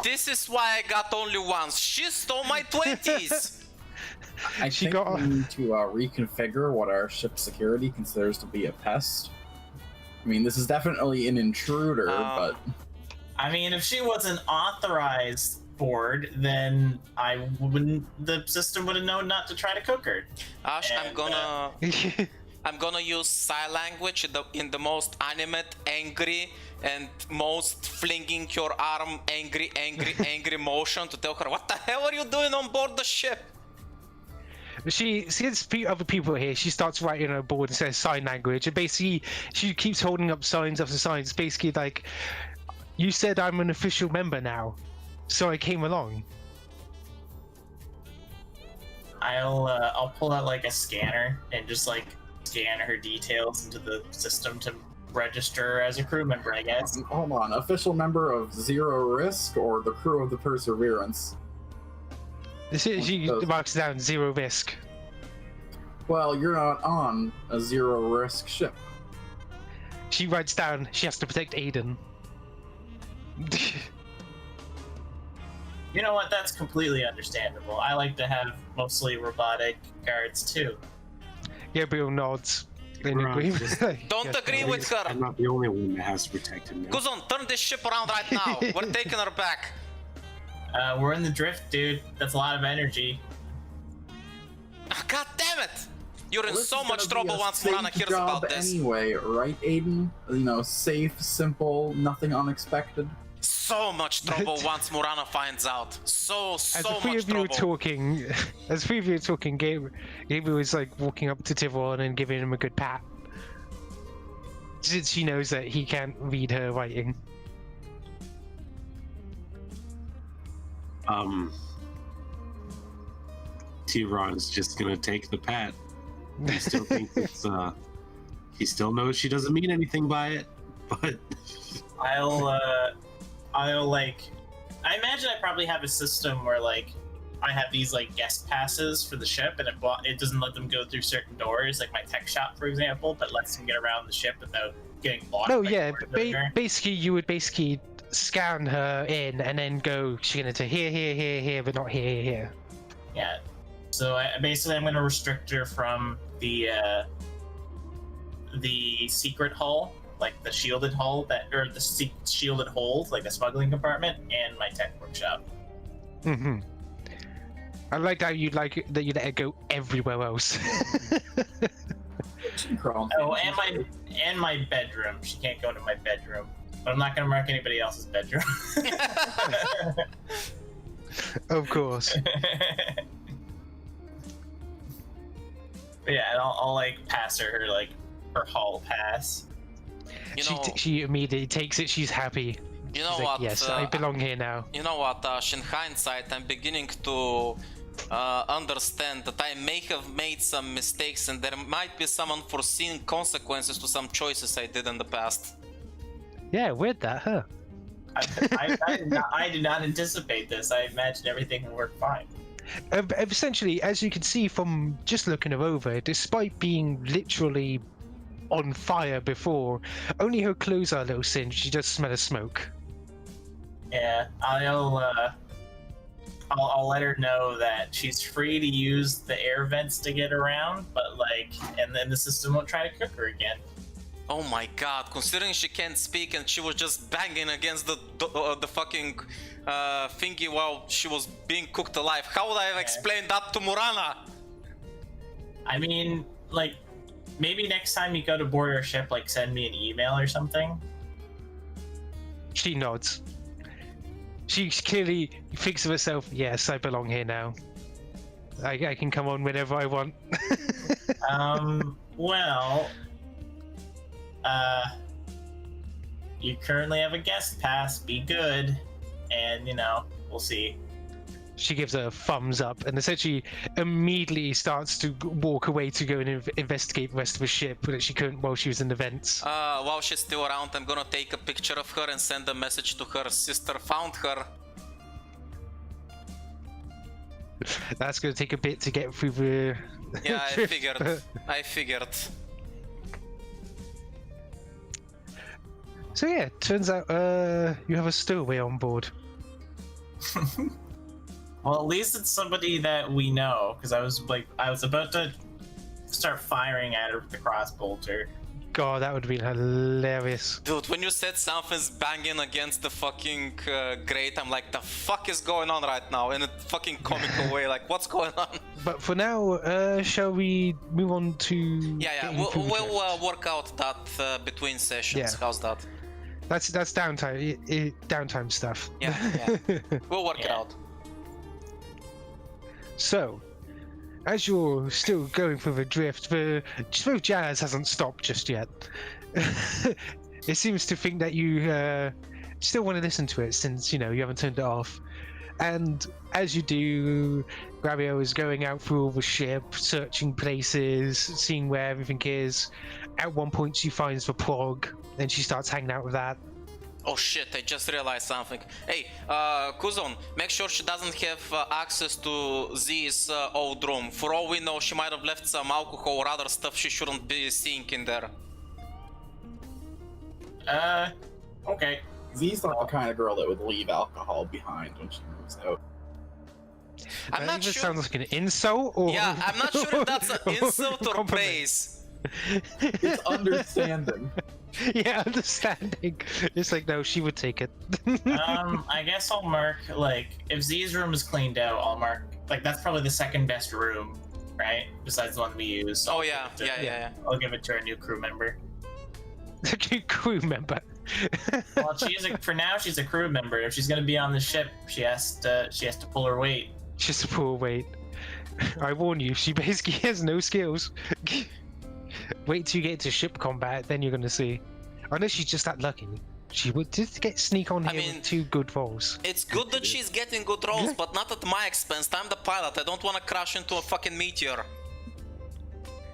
This is why I got only once. She stole my 20s. I think we need to reconfigure what our ship security considers to be a pest. I mean, this is definitely an intruder, but I mean, if she wasn't authorized board, then the system would have known not to try to cook her. Ash, And, I'm gonna use sign language in the most animate, angry, and most flinging your arm, angry motion to tell her, what the hell are you doing on board the ship? She sees other people here. She starts writing on a board and says sign language. And basically, she keeps holding up signs after signs. Basically, like, you said I'm an official member now, so I came along. I'll pull out like a scanner and just like scan her details into the system to register her as a crew member, I guess. hold on. Official member of Zero Risk or the crew of the Perseverance? She marks down 0 risk. Well, you're not on a Zero Risk ship. She writes down she has to protect Aiden. You know what? That's completely understandable. I like to have mostly robotic guards too. Gabriel nods in We're on agreement. just- Don't agree with her. I'm not the only one that has to protect him now. Kuzon, turn this ship around right now. We're taking her back. We're in the drift, dude. That's a lot of energy. God damn it! You're in This so is much gonna be trouble a once safe Murana hears job about this. Anyway, right, Aiden? You know, safe, simple, nothing unexpected. So much trouble once Murana finds out. So As the much three of you were trouble. talking, Gabriel was like walking up to Thiveron and giving him a good pat. Since she knows that he can't read her writing. Thiveron's just gonna take the pat. He still thinks it's he still knows she doesn't mean anything by it, but I'll like, I imagine I probably have a system where like I have these like guest passes for the ship, and it doesn't let them go through certain doors, like my tech shop, for example, but lets them get around the ship without getting blocked. No, by yeah, doors over there. basically you would basically scan her in and then go, she's gonna to here, but not here. Yeah. So basically, I'm going to restrict her from the secret hull, like the shielded hull or the shielded hold, like the smuggling compartment, and my tech workshop. Mm-hmm. I like how you let it go everywhere else. Oh, and my bedroom. She can't go into my bedroom, but I'm not going to mark anybody else's bedroom. Of course. But yeah, and I'll like pass her like her hall pass. You know, She immediately takes it. She's happy. you She's know like, what? yes, I belong here now. You know what, Ash, in hindsight, I'm beginning to understand that I may have made some mistakes and there might be some unforeseen consequences to some choices I did in the past. Yeah, weird that, huh? I did not anticipate this. I imagined everything would work fine. Essentially, as you can see from just looking her over, despite being literally on fire before, only her clothes are a little singed. She does smell of smoke. Yeah, I'll let her know that she's free to use the air vents to get around, but like, and then the system won't try to cook her again. Oh my god, considering she can't speak and she was just banging against the fucking thingy while she was being cooked alive, how would I have explained that to Murana? I mean, like, maybe next time you go to board our ship, like, send me an email or something. She nods. She clearly thinks of herself, yes, I belong here now. I can come on whenever I want. Well, you currently have a guest pass, be good, and, you know, we'll see. She gives a thumbs up and essentially immediately starts to walk away to go and investigate the rest of the ship that she couldn't while she was in the vents. While she's still around, I'm gonna take a picture of her and send a message to her sister found her. That's going to take a bit to get through the... Yeah, I drift, figured. but- I figured. So yeah, turns out you have a stowaway on board. Well, at least it's somebody that we know, because I was about to start firing at her with the cross bolter, God, that would have been hilarious. Dude, when you said something's banging against the fucking grate, I'm like, the fuck is going on right now? In a fucking comical way, like, what's going on? But for now, shall we move on to? Yeah, we'll work out that between sessions. Yeah. How's that? That's downtime, downtime stuff. Yeah. We'll work it out. So, as you're still going through the drift, the smooth jazz hasn't stopped just yet. It seems to think that you still want to listen to it since, you haven't turned it off. And as you do, Grabio is going out through all the ship, searching places, seeing where everything is. At one point she finds the prog, and she starts hanging out with that. Oh shit, I just realized something. Hey, Kuzon, make sure she doesn't have access to Z's old room. For all we know, she might have left some alcohol or other stuff she shouldn't be seeing in there. Okay. Z's not the kind of girl that would leave alcohol behind when she moves out. I'm not That sure. sounds like an insult, or Yeah, I'm not sure if that's an insult or compliment. praise. It's understanding. Yeah, understanding. It's like, no, she would take it. I guess I'll mark, like, if Z's room is cleaned out, I'll mark, like, that's probably the second best room, right? Besides the one we use. So Oh yeah. I'll give it to our new crew member. The crew member. Well, for now, she's a crew member. If she's gonna be on the ship, she has to pull her weight. Just a poor wait. I warn you, she basically has no skills. Wait till you get to ship combat, then you're gonna see. Unless she's just that lucky. She would just get sneak on here with 2 good rolls. It's good that she's getting good rolls, but not at my expense. I'm the pilot. I don't want to crash into a fucking meteor.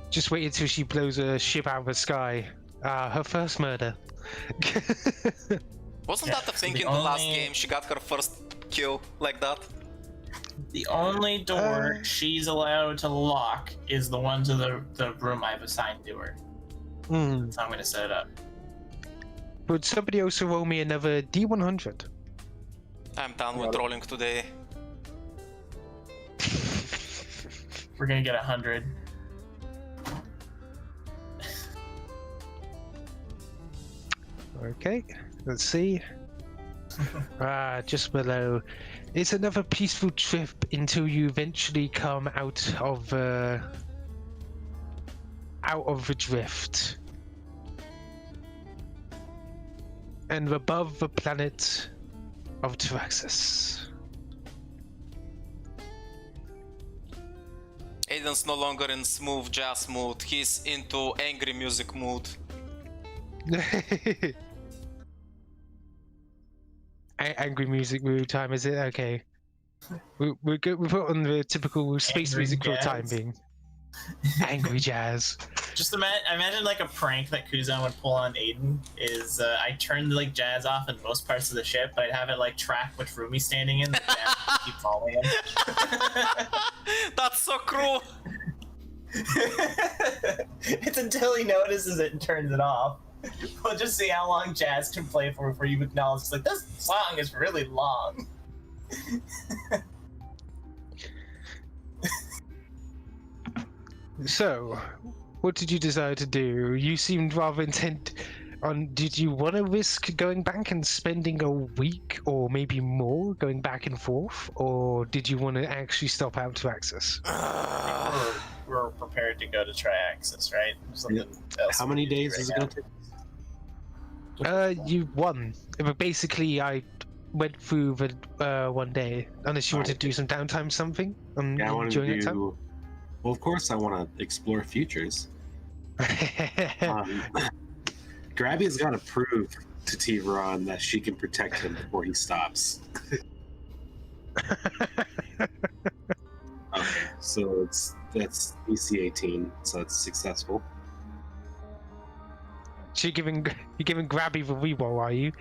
Just wait until she blows a ship out of the sky. Her first murder. Wasn't that the thing in the last game? She got her first kill like that. The only door she's allowed to lock is the one to the room I've assigned to her. So I'm gonna set it up. Would somebody also roll me another D100? I'm done with rolling today. We're gonna get 100. Okay, let's see. Just below. It's another peaceful trip until you eventually come out of the drift. And above the planet of Traxxas. Aiden's no longer in smooth jazz mood. He's into angry music mood. Angry music mood time, is it? Okay. We're good. We put on the typical space Angry music for the jazz. time being. Angry jazz. Just imagine like a prank that Kuzon would pull on Aiden is I turned like jazz off in most parts of the ship, but I'd have it like track which room he's standing in. The jazz would keep following him. That's so cruel. It's until he notices it and turns it off. We'll just see how long jazz can play for before you acknowledge it's like this song is really long. So, what did you decide to do? You seemed rather intent on. Did you want to risk going back and spending a week or maybe more going back and forth, or did you want to actually stop out to Access? We're prepared to go to Triaxis, right? Something else How we many need to do days right is it now. going to take? You won. But basically, I went through the one day. Unless you want to do some downtime, something. Yeah, I want to during that time. do. Well, of course, I want to explore futures. Grabby's got to prove to Thiveron that she can protect him before he stops. Okay, so that's DC 18, so it's successful. You're giving Grabby the reroll, are you?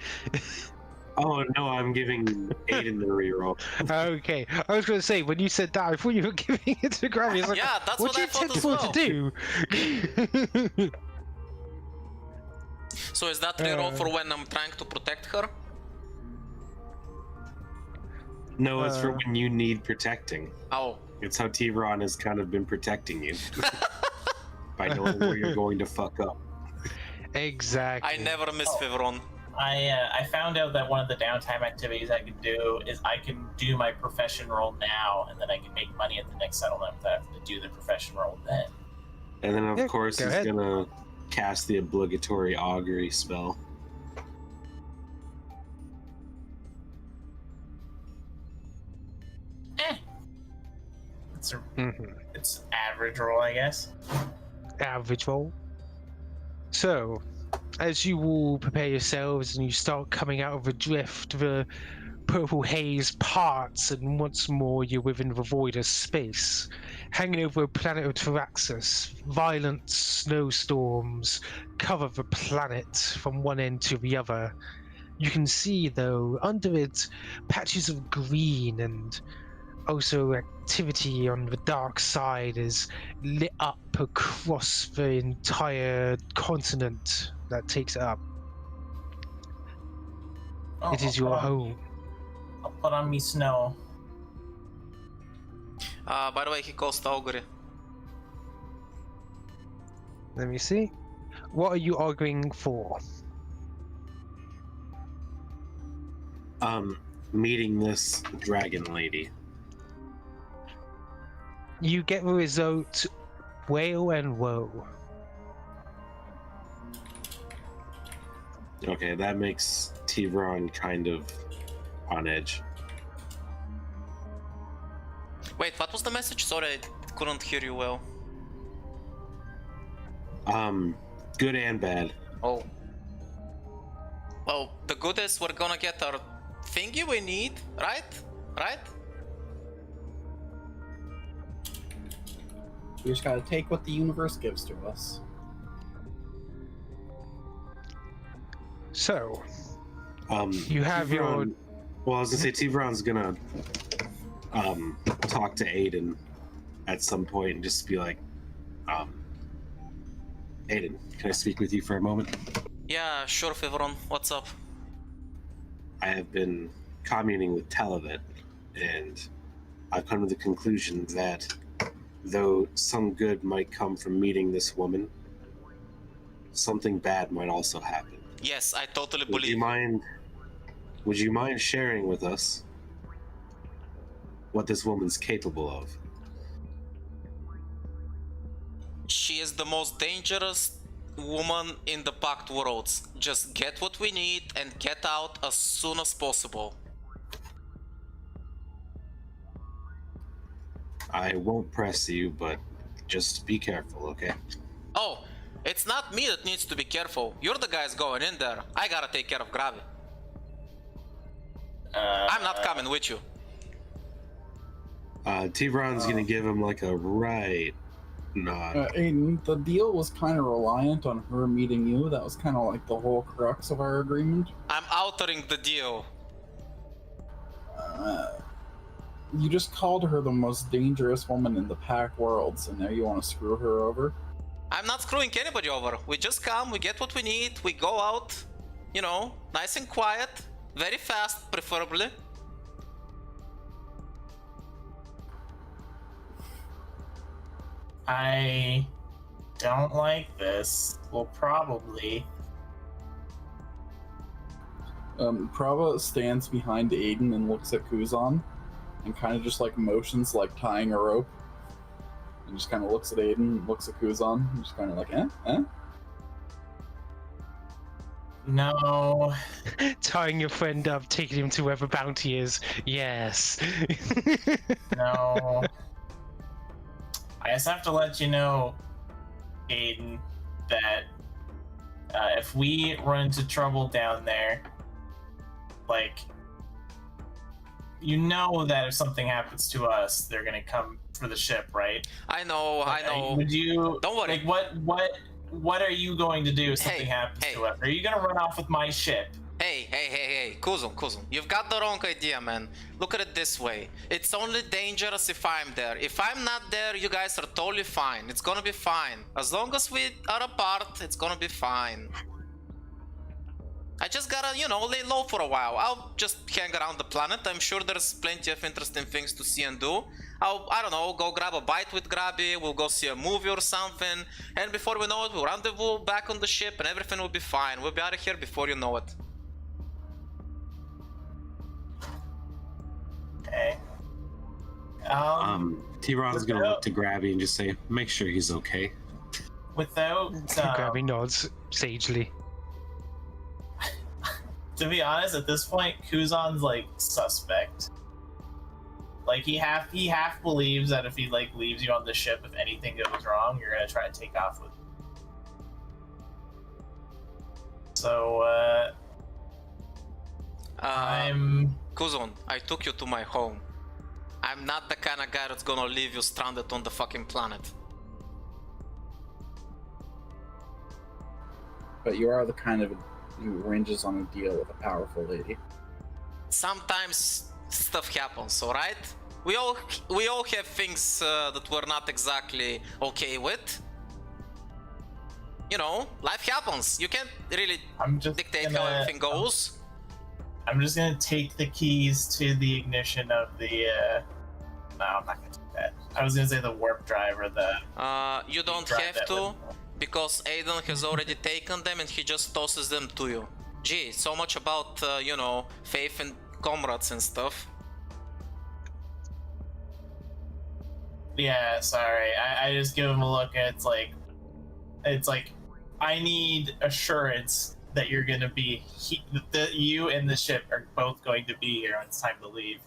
Oh no, I'm giving Aiden the reroll. Okay, I was going to say, when you said that, I thought you were giving it to Grabby. I was like, Yeah, that's what what I do you thought intend as for well. to do? So is that reroll for when I'm trying to protect her? No, it's for when you need protecting. Oh. It's how Thiveron has kind of been protecting you by knowing where you're going to fuck up. Exactly. I never miss Thiveron. I found out that one of the downtime activities I can do is I can do my profession roll now, and then I can make money at the next settlement without having to do the profession roll then. And then, of Yeah, course, go he's ahead. gonna cast the obligatory augury spell. It's a, Mhm. it's average roll, I guess. Average roll. So, as you all prepare yourselves and you start coming out of the drift, the purple haze parts, and once more you're within the void of space. Hanging over the planet of Taraxis, violent snowstorms cover the planet from one end to the other. You can see, though, under it, patches of green, and also activity on the dark side is lit up across the entire continent that takes it up. Oh, It is your home. I'll put on me snow. By the way, he calls the augury. Let me see. What are you arguing for? Meeting this dragon lady. You get the result, whale and woe. Okay, that makes Thiveron kind of on edge. Wait, what was the message? Sorry, I couldn't hear you well. Good and bad. Oh. Well, the good is we're gonna get our thingy we need, right? Right? We just gotta take what the universe gives to us. So, You have your- Well, I was gonna say Thiveron's gonna talk to Aiden at some point and just be like, Aiden, can I speak with you for a moment? Yeah, sure, Thiveron. What's up? I have been communing with Talavet, and I've come to the conclusion that though some good might come from meeting this woman, something bad might also happen. Yes, I totally Would believe. would you mind sharing with us what this woman's capable of? She is the most dangerous woman in the packed worlds. Just get what we need and get out as soon as possible. I won't press you, but just be careful, okay? Oh, it's not me that needs to be careful. You're the guys going in there. I gotta take care of Gravi. I'm not coming with you. Thiveron's gonna give him like a right nod. Aiden, the deal was kind of reliant on her meeting you. That was kind of like the whole crux of our agreement. I'm altering the deal. You just called her the most dangerous woman in the pack worlds, and now you want to screw her over? I'm not screwing anybody over. We just come, we get what we need, we go out, you know, nice and quiet, very fast, preferably. I don't like this. Well, probably. Prava stands behind Aiden and looks at Kuzon, and kind of just like motions like tying a rope, and just kind of looks at Aiden, looks at Kuzon, and just kind of like, eh? No. Tying your friend up, taking him to where the bounty is. Yes. No. I just have to let you know, Aiden, that if we run into trouble down there, like, you know that if something happens to us, they're gonna come for the ship, right? I know. Would you? Don't worry. Like, what are you going to do if something happens to us? Are you gonna run off with my ship? Hey, Kuzon, you've got the wrong idea, man. Look at it this way. It's only dangerous if I'm there. If I'm not there, you guys are totally fine. It's gonna be fine. As long as we are apart, it's gonna be fine. I just gotta, you know, lay low for a while. I'll just hang around the planet. I'm sure there's plenty of interesting things to see and do. I don't know, go grab a bite with Grabby, we'll go see a movie or something, and before we know it, we'll rendezvous back on the ship and everything will be fine. We'll be out of here before you know it. Okay. Thiveron's gonna look to Grabby and just say, make sure he's okay. Without Grabby nods sagely. to be honest, at this point, Kuzon's like suspect. Like he half believes that if he like leaves you on the ship, if anything goes wrong, you're gonna try to take off with him. So Kuzon, I took you to my home. I'm not the kind of guy that's gonna leave you stranded on the fucking planet. But you are the kind of who arranges on a deal with a powerful lady. Sometimes stuff happens, alright? We all have things that we're not exactly okay with. You know, life happens. You can't really dictate how everything goes. I'm just gonna take the keys to the ignition of the. No, I'm not gonna do that. I was gonna say the warp drive or the. You don't have to, because Aiden has already taken them and he just tosses them to you. Gee, so much about you know, faith and comrades and stuff. Yeah, sorry. I just give him a look and it's like, I need assurance that you're gonna be, that you and the ship are both going to be here when it's time to leave.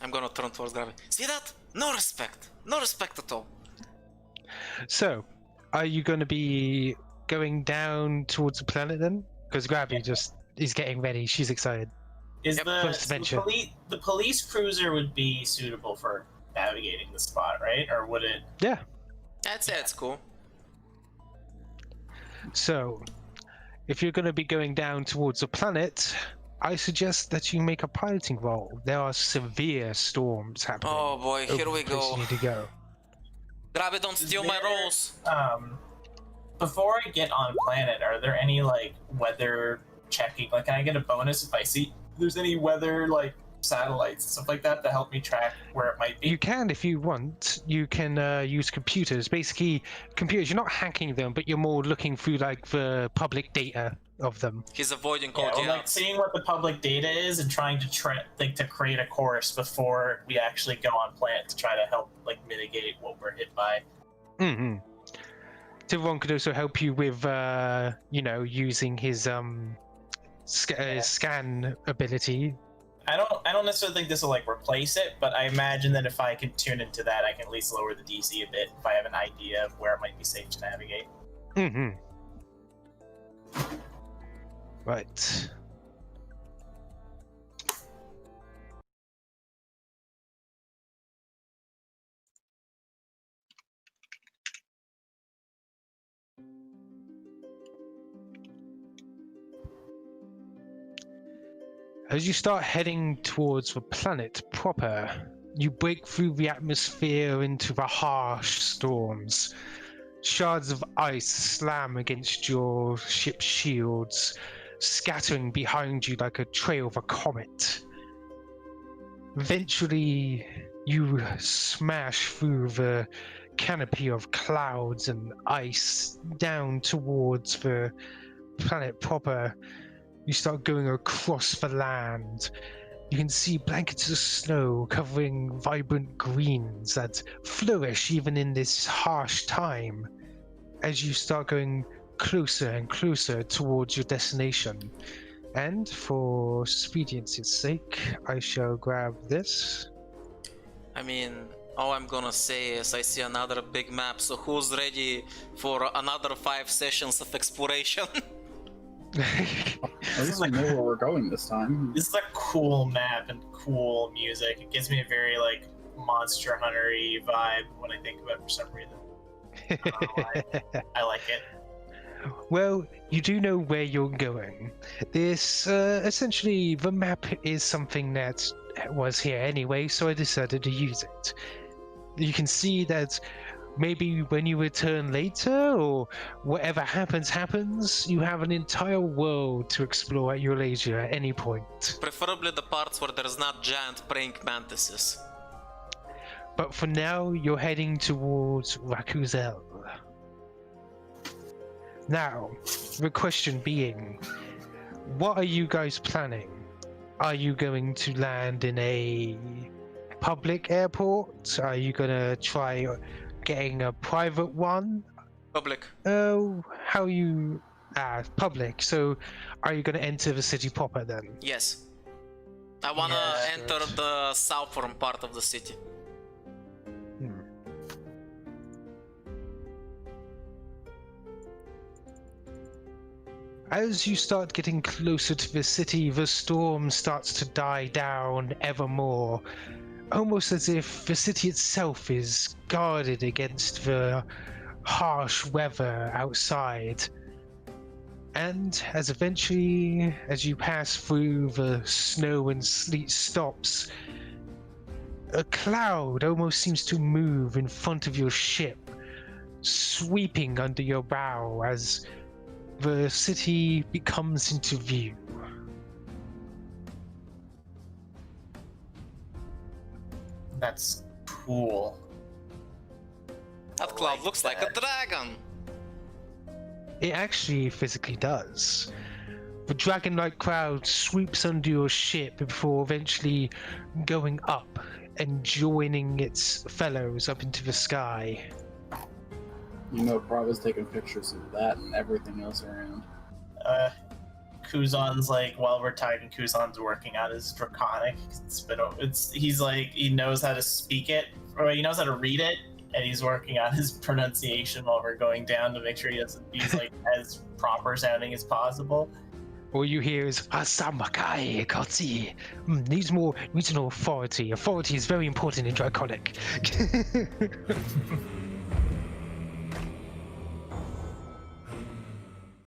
I'm gonna turn towards Gravity. See that? No respect. No respect at all. So, are you going to be going down towards the planet then? Because Gravity just is getting ready. She's excited. Is the police cruiser would be suitable for navigating the spot, right? Or would it? Yeah. I'd say it's cool. So, if you're going to be going down towards the planet, I suggest that you make a piloting roll. There are severe storms happening. Oh boy, here we go. You need to go. Grab don't steal my rolls. Before I get on planet, are there any like weather checking? Like, can I get a bonus if I see there's any weather like satellites and stuff like that to help me track where it might be? You can if you want. You can use computers. Basically, computers. You're not hacking them, but you're more looking through like the public data of them. He's avoiding cold like seeing what the public data is and trying to to create a course before we actually go on planet to try to help like mitigate what we're hit by. Mm-hmm. Thiveron could also help you with you know, using his scan ability. I don't necessarily think this will like replace it, but I imagine that if I can tune into that, I can at least lower the DC a bit if I have an idea of where it might be safe to navigate. Mm-hmm. Right. As you start heading towards the planet proper, you break through the atmosphere into the harsh storms. Shards of ice slam against your ship's shields, scattering behind you like a trail of a comet. Eventually, you smash through the canopy of clouds and ice down towards the planet proper. You start going across the land. You can see blankets of snow covering vibrant greens that flourish even in this harsh time. As you start going closer and closer towards your destination. And for expediency's sake, I shall grab this. I mean, all I'm gonna say is I see another big map, so who's ready for another 5 sessions of exploration? At least I know where we're going this time. This is a cool map and cool music. It gives me a very like Monster Hunter-y vibe when I think of it for some reason. I like it. Well, you do know where you're going. This, essentially, the map is something that was here anyway, so I decided to use it. You can see that maybe when you return later, or whatever happens, you have an entire world to explore at your leisure at any point. Preferably the parts where there's not giant praying mantises. But for now, you're heading towards Rakuzel. Now, the question being, what are you guys planning? Are you going to land in a public airport? Are you gonna try getting a private one? Public. Oh, how you... public. So, are you gonna enter the city proper then? Yes. I wanna Yes, enter good. the southern part of the city. As you start getting closer to the city, the storm starts to die down ever more, almost as if the city itself is guarded against the harsh weather outside. And as eventually, as you pass through, the snow and sleet stops, a cloud almost seems to move in front of your ship, sweeping under your bow as the city becomes into view. That's cool. That cloud looks like a that. dragon. It actually physically does. The dragon-like cloud swoops under your ship before eventually going up and joining its fellows up into the sky. You know, Prava's taking pictures of that and everything else around. Kuzon's like, while we're typing, Kuzon's working on his draconic. He's like, he knows how to speak it, or he knows how to read it, and he's working on his pronunciation while we're going down to make sure he's like as proper sounding as possible. All you hear is Asamakai Kotsi. Needs more regional authority. Authority is very important in Draconic.